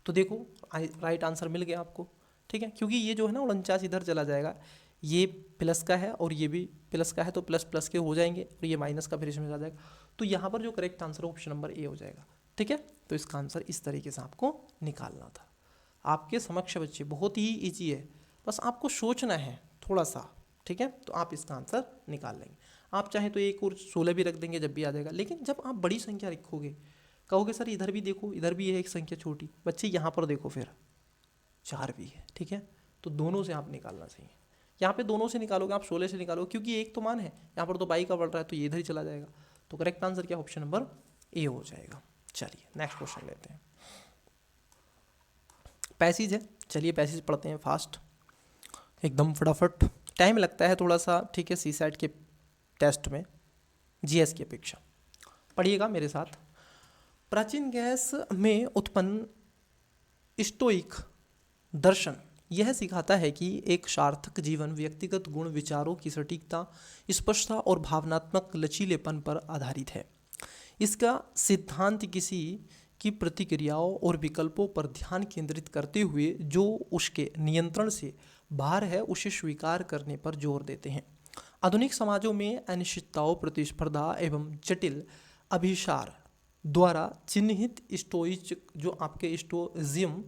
तो देखो राइट आंसर मिल गया आपको, ठीक है, क्योंकि ये जो है ना 49 इधर चला जाएगा, ये प्लस का है और ये भी प्लस का है, तो प्लस प्लस के हो जाएंगे, और ये माइनस का फिर इसमें आ जाएगा, तो यहाँ पर जो करेक्ट आंसर है ऑप्शन नंबर ए हो जाएगा, ठीक है। तो इसका आंसर इस तरीके से आपको निकालना था, आपके समक्ष बच्चे, बहुत ही ईजी है, बस आपको सोचना है थोड़ा सा, ठीक है, तो आप इसका आंसर निकाल लेंगे। आप चाहें तो एक और 16 भी रख देंगे, जब भी आ जाएगा, लेकिन जब आप बड़ी संख्या रखोगे, कहोगे सर इधर भी देखो, इधर भी है एक संख्या छोटी, बच्चे यहाँ पर देखो फिर 4 भी है, ठीक है, तो दोनों से आप निकालना चाहिए, यहाँ पे दोनों से निकालोगे आप, 16 से निकालोगे, क्योंकि एक तो मान है, यहाँ पर तो बाई का बढ़ रहा है, तो ये इधर ही चला जाएगा, तो करेक्ट आंसर क्या, ऑप्शन नंबर ए हो जाएगा। चलिए नेक्स्ट क्वेश्चन लेते हैं, पैसेज है, चलिए पैसेज पढ़ते हैं फास्ट, एकदम फटाफट, टाइम लगता है थोड़ा सा, ठीक है, सी सेट के टेस्ट में जीएस की अपेक्षा, पढ़िएगा मेरे साथ। प्राचीन ग्रीस में उत्पन्न स्टोइक दर्शन यह सिखाता है कि एक सार्थक जीवन व्यक्तिगत गुण, विचारों की सटीकता, स्पष्टता और भावनात्मक लचीलेपन पर आधारित है। इसका सिद्धांत किसी की प्रतिक्रियाओं और विकल्पों पर ध्यान केंद्रित करते हुए जो उसके नियंत्रण से बाहर है उसे स्वीकार करने पर जोर देते हैं। आधुनिक समाजों में अनिश्चितताओं, प्रतिस्पर्धा एवं जटिल अभिसार द्वारा चिन्हित स्टोइच जो आपके स्टोइज्म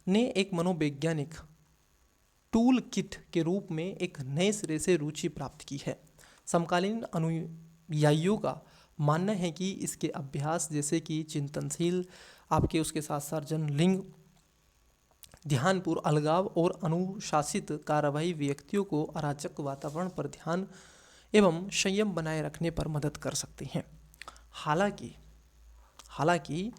ने एक मनोवैज्ञानिक टूल किट के रूप में एक नए सिरे से रुचि प्राप्त की है। समकालीन अनुयायियों का मानना है कि इसके अभ्यास जैसे कि चिंतनशील, आपके उसके साथ साथ जन लिंग, ध्यानपूर्ण अलगाव और अनुशासित कार्रवाई व्यक्तियों को अराजक वातावरण पर ध्यान एवं संयम बनाए रखने पर मदद कर सकते हैं। हालांकि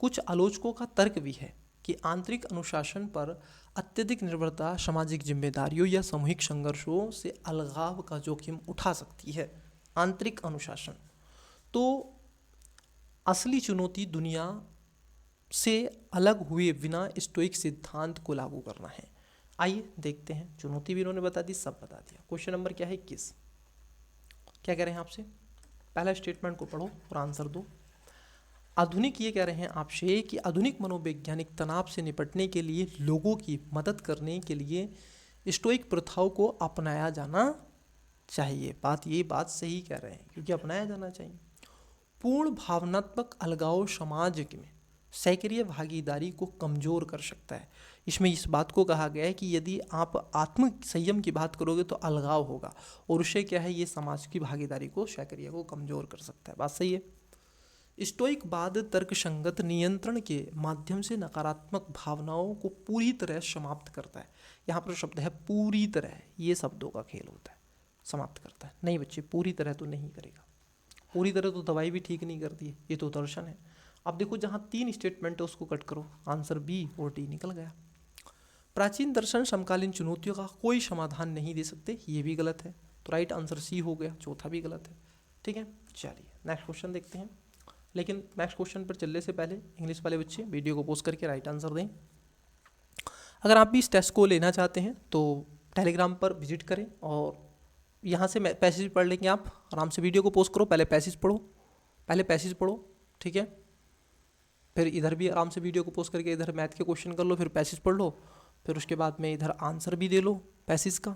कुछ आलोचकों का तर्क भी है कि आंतरिक अनुशासन पर अत्यधिक निर्भरता सामाजिक जिम्मेदारियों या सामूहिक संघर्षों से अलगाव का जोखिम उठा सकती है। आंतरिक अनुशासन तो असली चुनौती दुनिया से अलग हुए बिना स्टोइक सिद्धांत को लागू करना है। आइए देखते हैं, चुनौती भी इन्होंने बता दी, सब बता दिया। क्वेश्चन नंबर क्या है 21, क्या कह रहे हैं आपसे, पहला स्टेटमेंट को पढ़ो और आंसर दो। आधुनिक ये कह रहे हैं आपसे कि आधुनिक मनोवैज्ञानिक तनाव से निपटने के लिए लोगों की मदद करने के लिए स्टोइक प्रथाओं को अपनाया जाना चाहिए। बात सही कह रहे हैं, क्योंकि अपनाया जाना चाहिए। पूर्ण भावनात्मक अलगाव समाज में सक्रिय भागीदारी को कमज़ोर कर सकता है। इसमें इस बात को कहा गया है कि यदि आप आत्म संयम की बात करोगे तो अलगाव होगा, और उससे क्या है, ये समाज की भागीदारी को, सक्रिय को कमज़ोर कर सकता है। बात सही है। स्टोइकवाद तर्कसंगत नियंत्रण के माध्यम से नकारात्मक भावनाओं को पूरी तरह समाप्त करता है। यहाँ पर शब्द है पूरी तरह, ये शब्दों का खेल होता है, समाप्त करता है। नहीं बच्चे, पूरी तरह तो नहीं करेगा, पूरी तरह तो दवाई भी ठीक नहीं करती है, ये तो दर्शन है। अब देखो जहाँ 3 स्टेटमेंट है उसको कट करो, आंसर बी और डी निकल गया। प्राचीन दर्शन समकालीन चुनौतियों का कोई समाधान नहीं दे सकते, ये भी गलत है, तो राइट आंसर सी हो गया, चौथा भी गलत है। ठीक है, चलिए नेक्स्ट क्वेश्चन देखते हैं। लेकिन नेक्स्ट क्वेश्चन पर चलने से पहले इंग्लिश वाले बच्चे वीडियो को पॉज करके राइट आंसर दें। अगर आप भी इस टेस्ट को लेना चाहते हैं तो टेलीग्राम पर विजिट करें और यहाँ से पैसेज पढ़ लेंगे। आप आराम से वीडियो को पॉज करो, पहले पैसेज पढ़ो, ठीक है। फिर इधर भी आराम से वीडियो को पॉज करके इधर मैथ के क्वेश्चन कर लो, फिर पैसेज पढ़ लो, फिर उसके बाद में इधर आंसर भी दे लो पैसेज का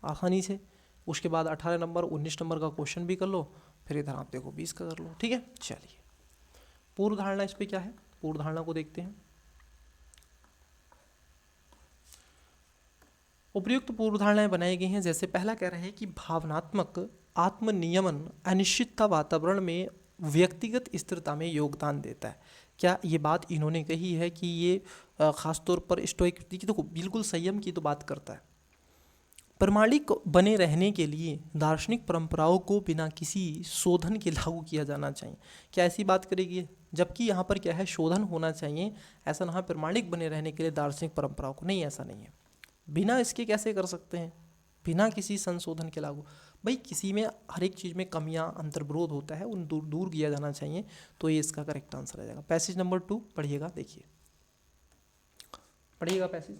आसानी से। उसके बाद 18 नंबर 19 नंबर का क्वेश्चन भी कर लो, फिर इधर आप देखो 20 का कर लो। ठीक है, चलिए पूर्व धारणा इस पर क्या है, पूर्व धारणा को देखते हैं। उपयुक्त पूर्व धारणाएं बनाई गई हैं, जैसे पहला कह रहे हैं कि भावनात्मक आत्मनियमन अनिश्चितता वातावरण में व्यक्तिगत स्थिरता में योगदान देता है। क्या ये बात इन्होंने कही है कि ये खासतौर पर स्टोइक की, देखो बिल्कुल संयम की तो बात करता है। प्रमाणिक बने रहने के लिए दार्शनिक परंपराओं को बिना किसी शोधन के लागू किया जाना चाहिए। क्या ऐसी बात करेगी, जबकि यहाँ पर क्या है, शोधन होना चाहिए, ऐसा ना प्रमाणिक बने रहने के लिए दार्शनिक परंपराओं को, नहीं ऐसा नहीं है। बिना इसके कैसे कर सकते हैं, बिना किसी संशोधन के लागू। भाई किसी में हर एक चीज़ में कमियां अंतर्विरोध होता है, उन दूर किया जाना चाहिए, तो ये इसका करेक्ट आंसर आ जाएगा। पैसेज नंबर 2 पढ़िएगा, देखिए पढ़िएगा पैसेज।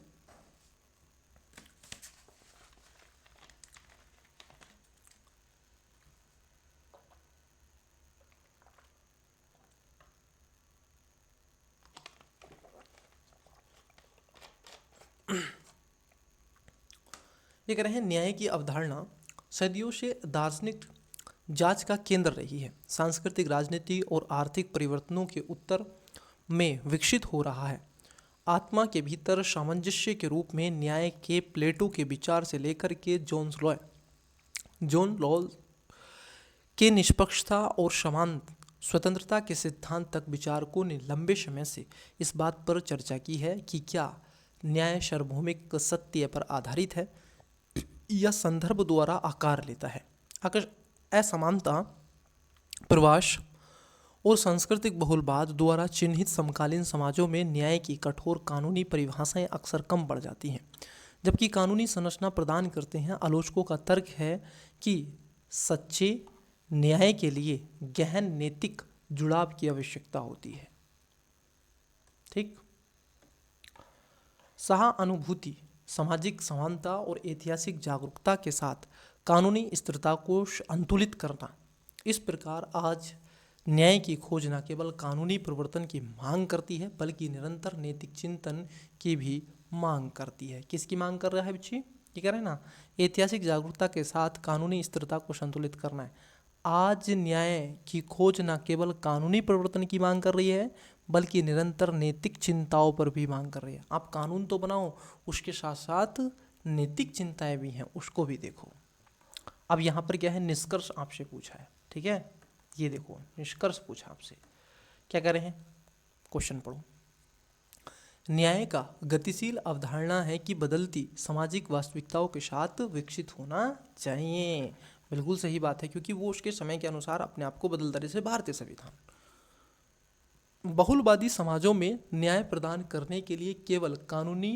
ये कह रहे हैं न्याय की अवधारणा सदियों से दार्शनिक जांच का केंद्र रही है, सांस्कृतिक राजनीति और आर्थिक परिवर्तनों के उत्तर में विकसित हो रहा है। आत्मा के भीतर सामंजस्य के रूप में न्याय के प्लेटो के विचार से लेकर के जॉन लॉल के निष्पक्षता और समान स्वतंत्रता के सिद्धांत तक विचारकों ने लंबे समय से इस बात पर चर्चा की है कि क्या न्याय सार्वभौमिक सत्य पर आधारित है या संदर्भ द्वारा आकार लेता है। अगर असमानता, प्रवास और सांस्कृतिक बहुलवाद द्वारा चिन्हित समकालीन समाजों में न्याय की कठोर कानूनी परिभाषाएं अक्सर कम पड़ जाती हैं, जबकि कानूनी संरचना प्रदान करते हैं। आलोचकों का तर्क है कि सच्चे न्याय के लिए गहन नैतिक जुड़ाव की आवश्यकता होती है। ठीक, सहानुभूति, सामाजिक समानता और ऐतिहासिक जागरूकता के साथ कानूनी स्थिरता को संतुलित करना। इस प्रकार आज न्याय की खोज न केवल कानूनी परिवर्तन की मांग करती है, बल्कि निरंतर नैतिक चिंतन की भी मांग करती है। किसकी मांग कर रहा है बच्ची, ये कह रहे हैं ना, ऐतिहासिक जागरूकता के साथ कानूनी स्थिरता को संतुलित करना है। आज न्याय की खोज न केवल कानूनी परिवर्तन की मांग कर रही है, बल्कि निरंतर नैतिक चिंताओं पर भी मांग कर रही है। आप कानून तो बनाओ, उसके साथ साथ नैतिक चिंताएं भी हैं, उसको भी देखो। अब यहाँ पर क्या है, निष्कर्ष आपसे पूछा है, ठीक है, ये देखो निष्कर्ष पूछा आपसे, क्या कह रहे हैं, क्वेश्चन पढ़ो। न्याय का गतिशील अवधारणा है कि बदलती सामाजिक वास्तविकताओं के साथ विकसित होना चाहिए। बिल्कुल सही बात है, क्योंकि वो उसके समय के अनुसार अपने आप को बदलता रहे। जैसे भारतीय संविधान, बहुलवादी समाजों में न्याय प्रदान करने के लिए केवल कानूनी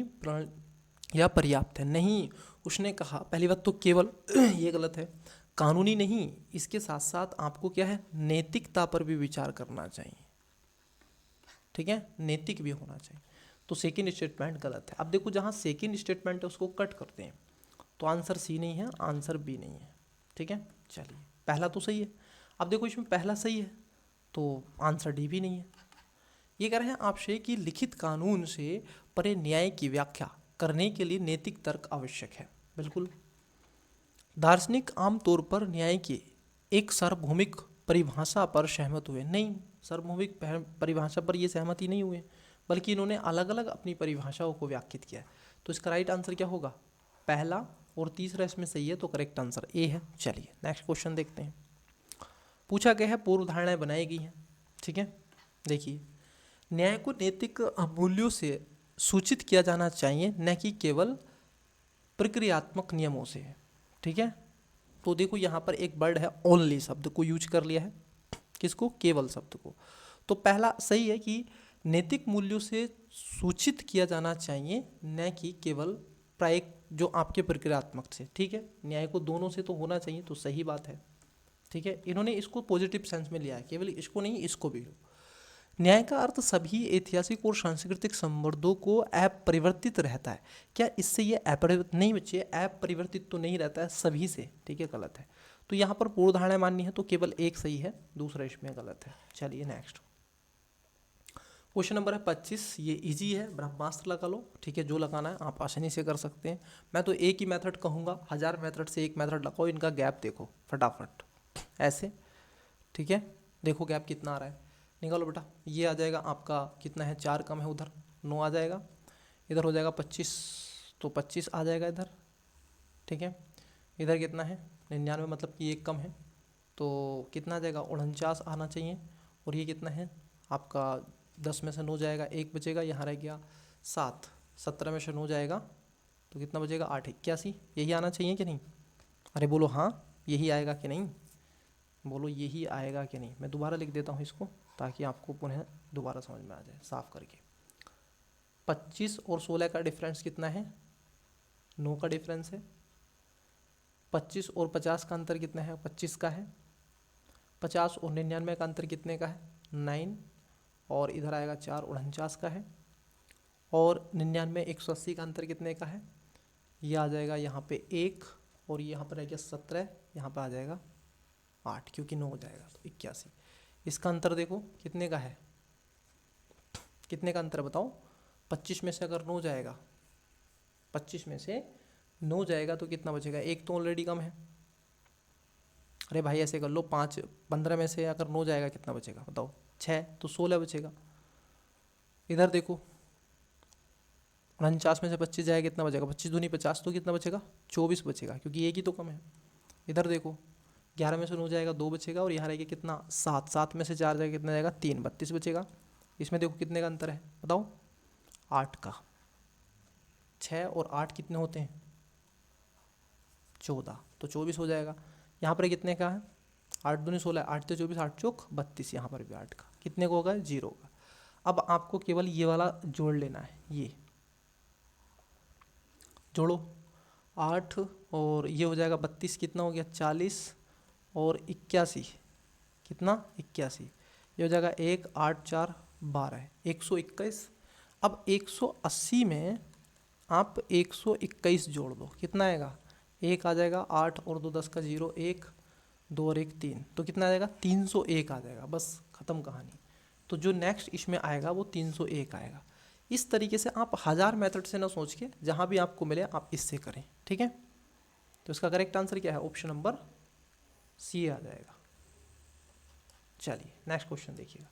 या पर्याप्त है नहीं। उसने कहा पहली बात तो केवल ये गलत है, कानूनी नहीं, इसके साथ साथ आपको क्या है, नैतिकता पर भी विचार करना चाहिए। ठीक है, नैतिक भी होना चाहिए। तो सेकंड स्टेटमेंट गलत है। अब देखो जहाँ सेकंड स्टेटमेंट है उसको कट करते हैं, तो आंसर सी नहीं है, आंसर बी नहीं है। ठीक है, चलिए पहला तो सही है। अब देखो इसमें पहला सही है तो आंसर डी भी नहीं है। ये कह रहे हैं आपसे कि लिखित कानून से परे न्याय की व्याख्या करने के लिए नैतिक तर्क आवश्यक है। बिल्कुल, दार्शनिक आमतौर पर न्याय की एक सार्वभौमिक परिभाषा पर सहमत हुए नहीं, सार्वभौमिक परिभाषा पर ये सहमति नहीं हुए, बल्कि इन्होंने अलग अलग अपनी परिभाषाओं को व्याख्यात किया है। तो इसका राइट आंसर क्या होगा, पहला और तीसरा इसमें सही है, तो करेक्ट आंसर ए है। चलिए नेक्स्ट क्वेश्चन देखते हैं। पूछा गया है पूर्व धारणाएं बनाई गई हैं। ठीक है, देखिए न्याय को नैतिक मूल्यों से सूचित किया जाना चाहिए, न कि केवल प्रक्रियात्मक नियमों से। ठीक है, तो देखो यहाँ पर एक वर्ड है ओनली शब्द को यूज कर लिया है, किसको, केवल शब्द को। तो पहला सही है कि नैतिक मूल्यों से सूचित किया जाना चाहिए, न कि केवल प्रायिक जो आपके प्रक्रियात्मक से, ठीक है, न्याय को दोनों से तो होना चाहिए, तो सही बात है, ठीक है। इन्होंने इसको पॉजिटिव सेंस में लिया है, केवल इसको नहीं इसको भी लो। न्याय का अर्थ सभी ऐतिहासिक और सांस्कृतिक संबंधों को अपरिवर्तित रहता है। क्या इससे ये अपरिवर्तित नहीं बच्चे, अपरिवर्तित तो नहीं रहता है सभी से, ठीक है, गलत है। तो यहाँ पर पूर्ण धारणा माननी है तो केवल एक सही है, दूसरा इसमें गलत है। चलिए नेक्स्ट क्वेश्चन नंबर है 25। ये इजी है, ब्रह्मास्त्र लगा लो, ठीक है, जो लगाना है आप आसानी से कर सकते हैं। मैं तो एक ही मेथड कहूँगा, 1000 मेथड से एक मेथड लगाओ, इनका गैप देखो फटाफट ऐसे, ठीक है। देखो गैप कितना आ रहा है, निकालो बेटा। ये आ जाएगा आपका कितना है, 4 कम है, उधर 9 आ जाएगा, इधर हो जाएगा 25, तो 25 आ जाएगा इधर, ठीक है। इधर कितना है 99, मतलब कि एक कम है, तो कितना आ जाएगा 49 आना चाहिए। और ये कितना है आपका 10 में से 9 जाएगा, एक बचेगा, यहाँ रह गया 7, 17 में से 9 जाएगा तो कितना बचेगा 8, 81। यही आना चाहिए कि नहीं, अरे बोलो हाँ, यही आएगा कि नहीं, बोलो यही आएगा कि नहीं। मैं दोबारा लिख देता हूँ इसको ताकि आपको पुनः दोबारा समझ में आ जाए साफ करके। 25 और 16 का डिफरेंस कितना है, 9 का डिफरेंस है। 25 और 50 का अंतर कितना है, 25 का है। 50 और 99 का अंतर कितने का है, 9, और इधर आएगा 4, 49 का है। और 99 180 का अंतर कितने का है, ये आ जाएगा यहाँ पे 1, और यहाँ पर आ गया 17, यहाँ पर आ जाएगा 8, क्योंकि 9 हो जाएगा तो 81। इसका अंतर देखो कितने का है, कितने का अंतर बताओ। 25 में से अगर 9 जाएगा, 25 में से 9 जाएगा तो कितना बचेगा, एक तो ऑलरेडी कम है। अरे भाई ऐसे कर लो, 15 में से अगर 9 जाएगा कितना बचेगा बताओ, 6, तो 16 बचेगा। इधर देखो 49 में से 25 जाएगा कितना बचेगा, 25 दूनी 50, तो कितना बचेगा 24 बचेगा, क्योंकि एक ही तो कम है। इधर देखो 11 में से 9 जाएगा 2 बचेगा, और यहाँ रहेगा कितना 7, 7 में से 4 जाएगा कितना जाएगा 3, 32 बचेगा। इसमें देखो कितने का अंतर है बताओ, 8 का। 6 और 8 कितने होते हैं 14, तो 24 हो जाएगा। यहाँ पर कितने का है, 8 दूनी 16, 8 तो 24, 8 चौक 32, यहाँ पर भी 8 का, कितने को होगा 0 का। अब आपको केवल ये वाला जोड़ लेना है, ये जोड़ो 8 और ये हो जाएगा 32, कितना हो गया 40, और 81, कितना 81, ये हो जाएगा 1, 8, 4, 12, 121। अब 180 में आप 121 जोड़ दो, कितना आएगा, 1 आ जाएगा, 8 और 2 10 का 0, 1, 2 और 1 3, तो कितना आ जाएगा 301 आ जाएगा, बस ख़त्म कहानी। तो जो नेक्स्ट इसमें आएगा वो 301 आएगा। इस तरीके से आप 1000 मेथड से ना सोच के जहाँ भी आपको मिले आप इससे करें, ठीक है। तो इसका करेक्ट आंसर क्या है, ऑप्शन नंबर सी आ जाएगा। चलिए नेक्स्ट क्वेश्चन देखिएगा।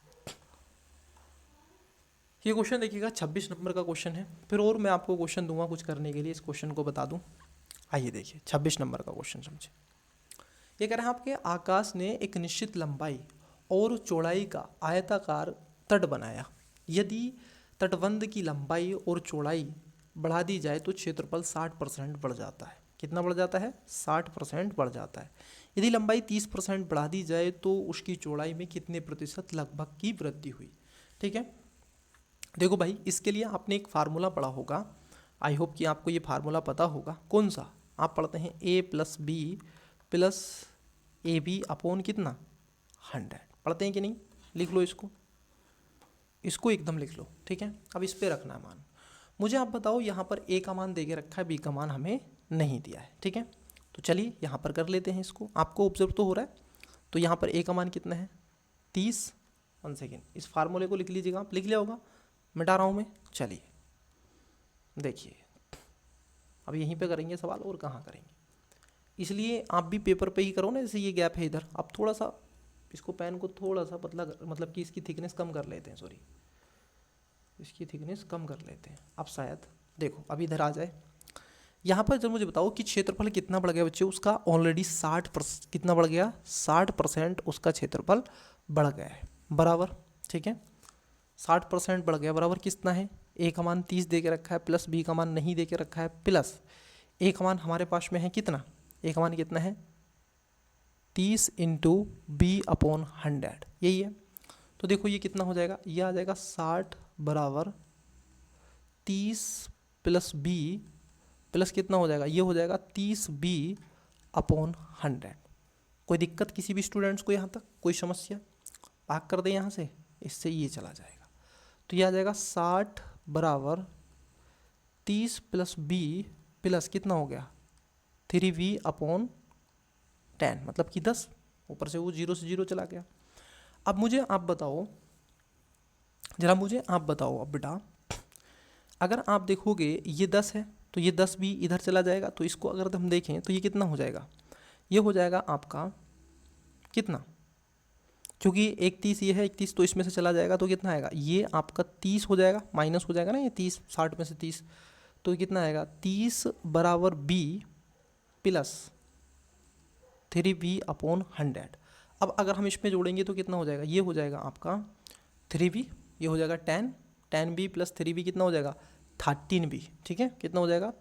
ये क्वेश्चन देखिएगा 26 नंबर का क्वेश्चन है, फिर और मैं आपको क्वेश्चन दूंगा कुछ करने के लिए, इस क्वेश्चन को बता दूं। आइए देखिए 26 नंबर का क्वेश्चन समझे। ये कह रहे हैं आपके आकाश ने एक निश्चित लंबाई और चौड़ाई का आयताकार तट बनाया। यदि तटबंध की लंबाई और चौड़ाई बढ़ा दी जाए तो क्षेत्रफल 60% बढ़ जाता है। कितना बढ़ जाता है, 60% बढ़ जाता है। यदि लंबाई 30% बढ़ा दी जाए तो उसकी चौड़ाई में कितने प्रतिशत लगभग की वृद्धि हुई। ठीक है, देखो भाई इसके लिए आपने एक फार्मूला पढ़ा होगा, आई होप कि आपको ये फार्मूला पता होगा। कौन सा, आप पढ़ते हैं a+b+ab अपॉन कितना 100, पढ़ते हैं कि नहीं, लिख लो इसको एकदम लिख लो, ठीक है। अब इस पे रखना है मान। मुझे आप बताओ यहाँ पर a का मान दे के रखा है, b का मान हमें नहीं दिया है, ठीक है। तो चलिए यहाँ पर कर लेते हैं इसको, आपको ऑब्जर्व तो हो रहा है। तो यहाँ पर a का मान कितना है 30, 1 सेकेंड, इस फार्मूले को लिख लीजिएगा, आप लिख लिया होगा, मिटा रहा हूँ मैं। चलिए देखिए अब यहीं पे करेंगे सवाल, और कहाँ करेंगे, इसलिए आप भी पेपर पे ही करो ना। जैसे ये गैप है इधर, आप थोड़ा सा इसको पेन को थोड़ा सा पतला मतलब कि इसकी थिकनेस कम कर लेते हैं, सॉरी इसकी थिकनेस कम कर लेते हैं। अब शायद देखो अब इधर आ जाए। यहाँ पर जब मुझे बताओ कि क्षेत्रफल कितना बढ़ गया बच्चे, उसका ऑलरेडी 60% कितना बढ़ गया, 60% उसका क्षेत्रफल बढ़ गया है, बराबर, ठीक है। 60% बढ़ गया, बराबर कितना है, a का मान 30 दे के रखा है, प्लस b का मान नहीं दे के रखा है, प्लस a का मान हमारे पास में है कितना, a का मान कितना है 30 इंटू बी अपॉन 100, यही है। तो देखो ये कितना हो जाएगा, ये आ जाएगा 60 बराबर 30 प्लस बी प्लस कितना हो जाएगा, ये हो जाएगा 30 बी अपॉन 100। कोई दिक्कत किसी भी स्टूडेंट्स को यहाँ तक, कोई समस्या? भाग कर दे यहाँ से, इससे ये चला जाएगा। तो ये आ जाएगा 60 बराबर 30 प्लस बी प्लस कितना हो गया 3v अपॉन 10, मतलब कि 10, ऊपर से वो 0 से 0 चला गया। अब मुझे आप बताओ, जरा मुझे आप बताओ अब बेटा, अगर आप देखोगे ये 10 है तो ये 10 भी इधर चला जाएगा, तो इसको अगर हम देखें तो ये कितना हो जाएगा, ये हो जाएगा आपका कितना, क्योंकि 31 ये है 31 तो इसमें से चला जाएगा तो कितना आएगा, ये आपका 30 हो जाएगा, माइनस हो जाएगा ना ये 30, 60 में से 30, तो कितना आएगा 30 बराबर b प्लस 3v अपॉन 100। अब अगर हम इसमें जोड़ेंगे तो कितना हो जाएगा, ये हो जाएगा आपका 3v, ये हो जाएगा 10b प्लस 3v कितना हो जाएगा 13b, ठीक है, कितना हो जाएगा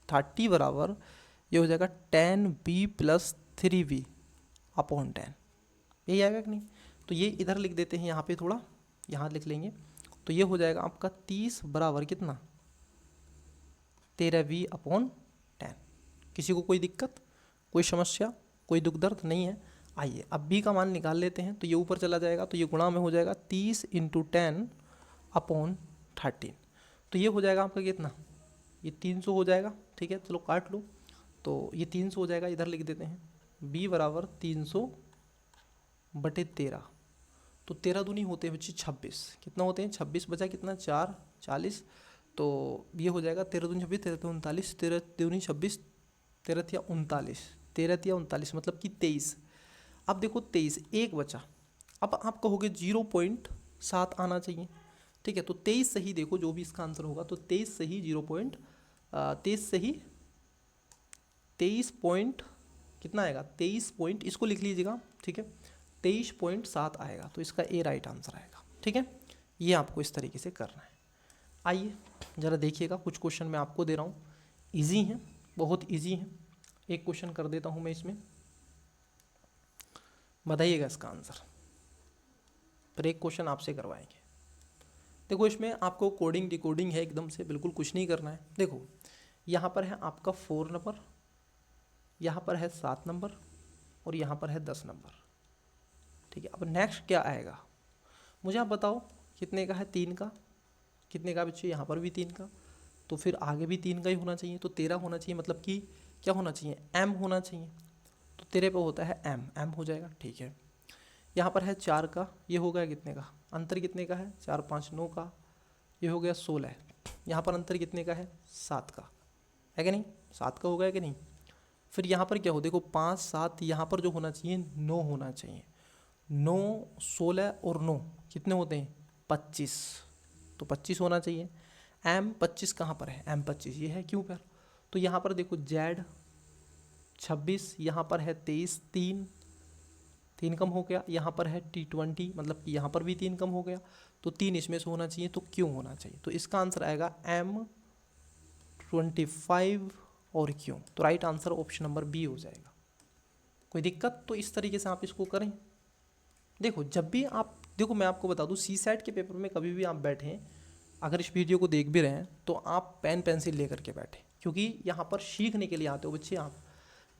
30 बराबर ये हो जाएगा 10b प्लस 3v अपॉन 10, यही आएगा कि नहीं। तो ये इधर लिख देते हैं, यहाँ पे थोड़ा यहाँ लिख लेंगे, तो ये हो जाएगा आपका 30 बराबर कितना 13v अपॉन 10। किसी को कोई दिक्कत, कोई समस्या, कोई दुख दर्द नहीं है? आइए अब b का मान निकाल लेते हैं। तो ये ऊपर चला जाएगा तो ये गुणा में हो जाएगा 30 इंटू 10 अपॉन 13, तो ये हो जाएगा आपका कितना, ये 300 हो जाएगा, ठीक है, चलो काट लो, तो ये 300 हो जाएगा, इधर लिख देते हैं b बराबर 300 बटे 13, तो 13 दूनी होते हैं बच्चे 26, कितना होते हैं 26 बचा कितना 4 40, तो ये हो जाएगा 13 दूनी 26, 13 39, 13 दूनी 26, 13 या 39, 13 या 39 मतलब कि 23। अब देखो 23 एक बचा, अब आप कहोगे 0.7 आना चाहिए, ठीक है, तो 23 सही, देखो जो भी इसका आंसर होगा तो 23 सही 23 सही 23 पॉइंट कितना आएगा 23 पॉइंट, इसको लिख लीजिएगा, ठीक है, 23.7 आएगा, तो इसका ए राइट आंसर आएगा, ठीक है। ये आपको इस तरीके से करना है। आइए ज़रा देखिएगा, कुछ क्वेश्चन मैं आपको दे रहा हूँ, इजी हैं, बहुत इजी हैं। एक क्वेश्चन कर देता हूँ मैं इसमें, बताइएगा इसका आंसर, फिर एक क्वेश्चन आपसे करवाएंगे। देखो इसमें आपको कोडिंग डिकोडिंग है, एकदम से बिल्कुल कुछ नहीं करना है। देखो यहाँ पर है आपका 4 नंबर, यहाँ पर है 7 नंबर और यहाँ पर है 10 नंबर, ठीक है। अब नेक्स्ट क्या आएगा मुझे आप बताओ, कितने का है 3 का, कितने का बच्चे, यहाँ पर भी 3 का, तो फिर आगे भी 3 का ही होना चाहिए, तो 13 होना चाहिए, मतलब कि क्या होना चाहिए m होना चाहिए, तो 13 पे होता है m हो जाएगा, ठीक है। यहाँ पर है 4 का, ये हो गया कितने का, अंतर कितने का है 4 5 9 का, ये हो गया 16, यहाँ पर अंतर कितने का है 7 का, है कि नहीं, 7 का हो गया कि नहीं। फिर यहाँ पर क्या हो, देखो 5 7, यहाँ पर जो होना चाहिए 9 होना चाहिए, 9 16 और 9 कितने होते हैं 25, तो 25 होना चाहिए। m 25 कहाँ पर है, m 25 ये है क्यों पर, तो यहाँ पर देखो z 26, यहाँ पर है 23, 3 कम हो गया, यहाँ पर है T20 मतलब कि यहाँ पर भी 3 कम हो गया, तो 3 इसमें से होना चाहिए, तो क्यों होना चाहिए, तो इसका आंसर आएगा M25 और क्यों, तो right answer option number B हो जाएगा। कोई दिक्कत, तो इस तरीके से आप इसको करें। देखो जब भी आप, देखो मैं आपको बता दूं CSAT के पेपर में कभी भी आप बैठें, अगर इस वीडियो को देख भी रहे हैं तो आप पेन पेंसिल लेकर के बैठें, क्योंकि यहाँ पर सीखने के लिए आते हो बच्चे आप।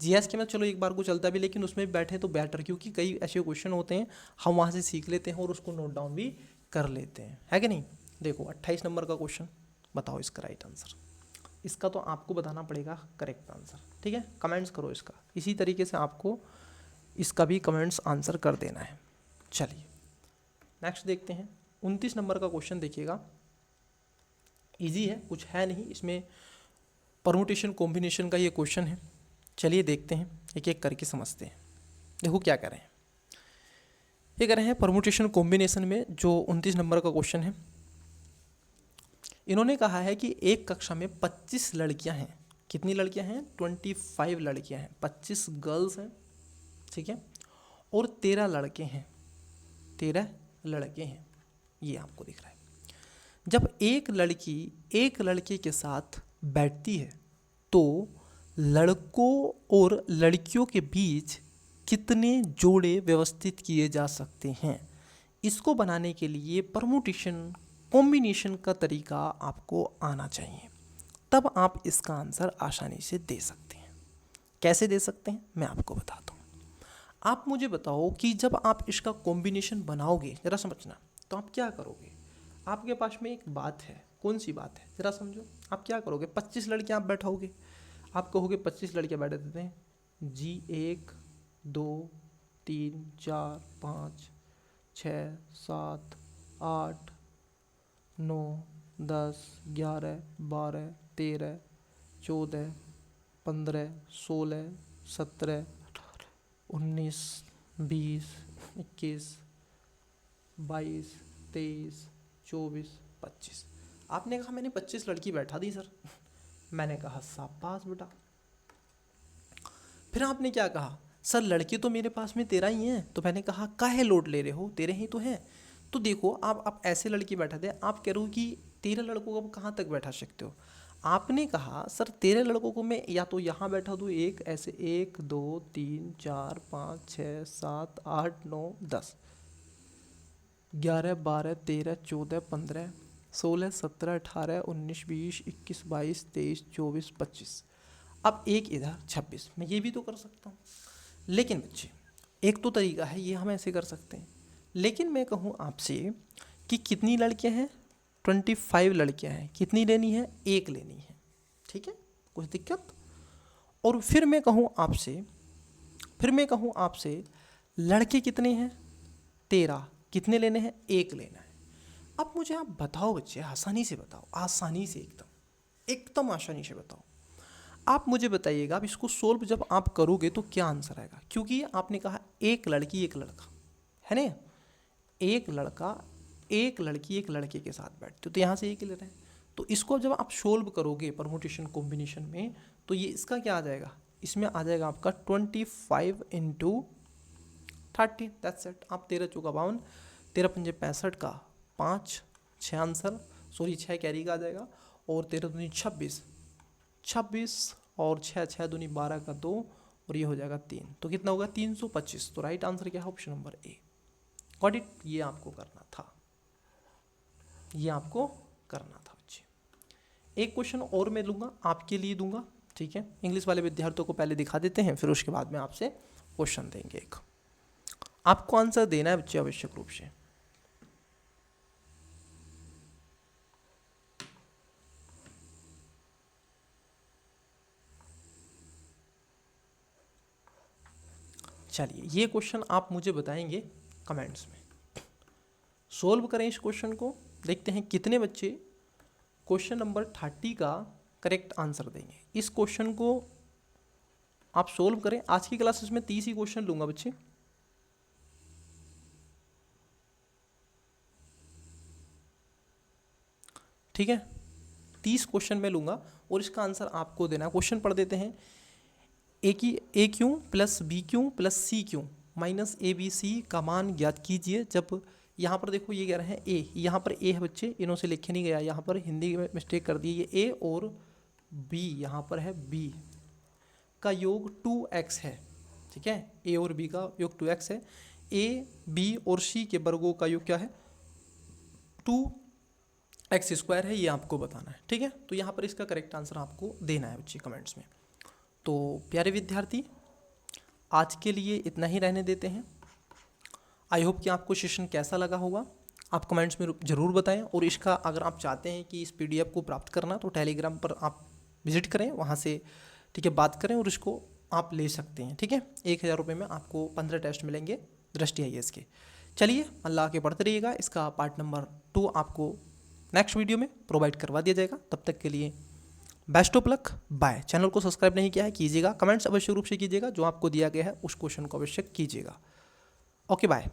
GS के में चलो एक बार को चलता भी, लेकिन उसमें भी बैठे तो बेटर, क्योंकि कई ऐसे क्वेश्चन होते हैं हम वहाँ से सीख लेते हैं और उसको नोट डाउन भी कर लेते हैं, है कि नहीं। देखो 28 नंबर का क्वेश्चन, बताओ इसका राइट आंसर, इसका तो आपको बताना पड़ेगा करेक्ट आंसर, ठीक है, कमेंट्स करो इसका, इसी तरीके से आपको इसका भी कमेंट्स आंसर कर देना है। चलिए नेक्स्ट देखते हैं 29 नंबर का क्वेश्चन, देखिएगा इजी है, कुछ है नहीं इसमें, परमुटेशन कॉम्बिनेशन का ये क्वेश्चन है। चलिए देखते हैं, एक एक करके समझते हैं। देखो क्या करें, ये कह रहे हैं परमुटेशन कॉम्बिनेशन में जो 29 नंबर का क्वेश्चन है, इन्होंने कहा है कि एक कक्षा में 25 लड़कियां हैं, कितनी लड़कियां हैं 25 लड़कियां हैं, 25 गर्ल्स हैं, ठीक है, और 13 लड़के हैं, 13 लड़के हैं, ये आपको दिख रहा है। जब एक लड़की एक लड़के के साथ बैठती है तो लड़कों और लड़कियों के बीच कितने जोड़े व्यवस्थित किए जा सकते हैं। इसको बनाने के लिए परमुटेशन कॉम्बिनेशन का तरीका आपको आना चाहिए, तब आप इसका आंसर आसानी से दे सकते हैं। कैसे दे सकते हैं मैं आपको बताता हूँ। आप मुझे बताओ कि जब आप इसका कॉम्बिनेशन बनाओगे, ज़रा समझना, तो आप क्या करोगे। आपके पास में एक बात है, कौन सी बात है ज़रा समझो। आप क्या करोगे, 25 लड़कियाँ आप बैठाओगे, आप कहोगे 25 लड़कियाँ बैठे देते हैं जी, 1 2 3 4 5 6 7 8 9 10 11 12 13 14 15 16 17 19 20 21 22 23 24 25। आपने कहा मैंने 25 लड़की बैठा दी सर। मैंने कहा शाबाश बेटा। फिर आपने क्या कहा, सर लड़के तो मेरे पास में 13 ही हैं। तो मैंने कहा काहे लोड ले रहे हो, 13 ही तो हैं। तो देखो आप ऐसे लड़के बैठा थे, आप कह रहे हो कि 13 लड़कों को आप कहाँ तक बैठा सकते हो। आपने कहा सर 13 लड़कों को मैं या तो यहाँ बैठा दूँ, एक ऐसे 1 2 3 4 5 6 7 8 9 10 11 12 13 14 15 16 17 18 19 20 21 22 23 24 25। अब एक इधर 26। मैं ये भी तो कर सकता हूँ। लेकिन बच्चे एक तो तरीका है, ये हम ऐसे कर सकते हैं। लेकिन मैं कहूँ आपसे कि कितनी लड़कियाँ हैं, 25 लड़कियाँ हैं। कितनी लेनी है, एक लेनी है। ठीक है, कुछ दिक्कत। और फिर मैं कहूँ आपसे लड़के कितने हैं, 13। कितने लेने हैं, एक लेना है। अब मुझे आप बताओ बच्चे, आसानी से बताओ, आसानी से एकदम आसानी से बताओ। आप मुझे बताइएगा, अब इसको सोल्व जब आप करोगे तो क्या आंसर आएगा। क्योंकि आपने कहा एक लड़की एक लड़का है ना, एक लड़का एक लड़की एक लड़के के साथ बैठते तो यहाँ से एक ले रहे हैं। तो इसको जब आप सोल्व करोगे परमुटेशन कॉम्बिनेशन में, तो ये इसका क्या आ जाएगा, इसमें आ जाएगा आपका 25 × 30। That's it. आप 13 चौका 52, 13 पंजे 65 का 5 6 आंसर, सॉरी 6 कैरी का आ जाएगा। और 13 दूनी 26 और 6 6 दूनी 12 का 2 और ये हो जाएगा 3। तो कितना होगा, 325। तो राइट आंसर क्या है, option number A. Got it. ये आपको करना था, ये आपको करना था बच्चे। एक क्वेश्चन और मैं लूँगा, आपके लिए दूंगा, ठीक है। इंग्लिश वाले विद्यार्थियों को पहले दिखा देते हैं, फिर उसके बाद में आपसे क्वेश्चन देंगे। एक आपको आंसर देना है बच्चे आवश्यक रूप से। चलिए ये क्वेश्चन आप मुझे बताएंगे कमेंट्स में। सोल्व करें इस क्वेश्चन को, देखते हैं कितने बच्चे क्वेश्चन नंबर 30 का करेक्ट आंसर देंगे। इस क्वेश्चन को आप सोल्व करें। आज की क्लासेस में 30 ही क्वेश्चन लूंगा बच्चे, ठीक है। 30 क्वेश्चन में लूंगा और इसका आंसर आपको देना है। क्वेश्चन पढ़ देते हैं। A Q plus B Q plus C Q minus A B C का मान ज्ञात कीजिए। जब यहाँ पर देखो ये कह रहे हैं ए, यहाँ पर ए है बच्चे, इन्हों से लिखे नहीं गया, यहाँ पर हिंदी में मिस्टेक कर दी। ये ए और बी, यहाँ पर है बी का योग 2x है, ठीक है। ए और बी का योग 2x है। ए बी और सी के वर्गों का योग क्या है, 2x² है, ये आपको बताना है, ठीक है। तो यहाँ पर इसका करेक्ट आंसर आपको देना है बच्चे कमेंट्स में। तो प्यारे विद्यार्थी आज के लिए इतना ही रहने देते हैं। आई होप कि आपको सेशन कैसा लगा होगा, आप कमेंट्स में ज़रूर बताएं। और इसका अगर आप चाहते हैं कि इस PDF को प्राप्त करना, तो टेलीग्राम पर आप विजिट करें, वहाँ से ठीक है बात करें और इसको आप ले सकते हैं, ठीक है। 1000 रुपये में आपको 15 टेस्ट मिलेंगे दृष्टि IAS के। चलिए अल्लाह के पढ़ते रहिएगा। इसका पार्ट नंबर 2 आपको नेक्स्ट वीडियो में प्रोवाइड करवा दिया जाएगा। तब तक के लिए best of luck, bye. Channel को सब्सक्राइब नहीं किया है कीजिएगा, कमेंट्स अवश्य रूप से कीजिएगा, जो आपको दिया गया है उस क्वेश्चन को अवश्य कीजिएगा। Okay bye.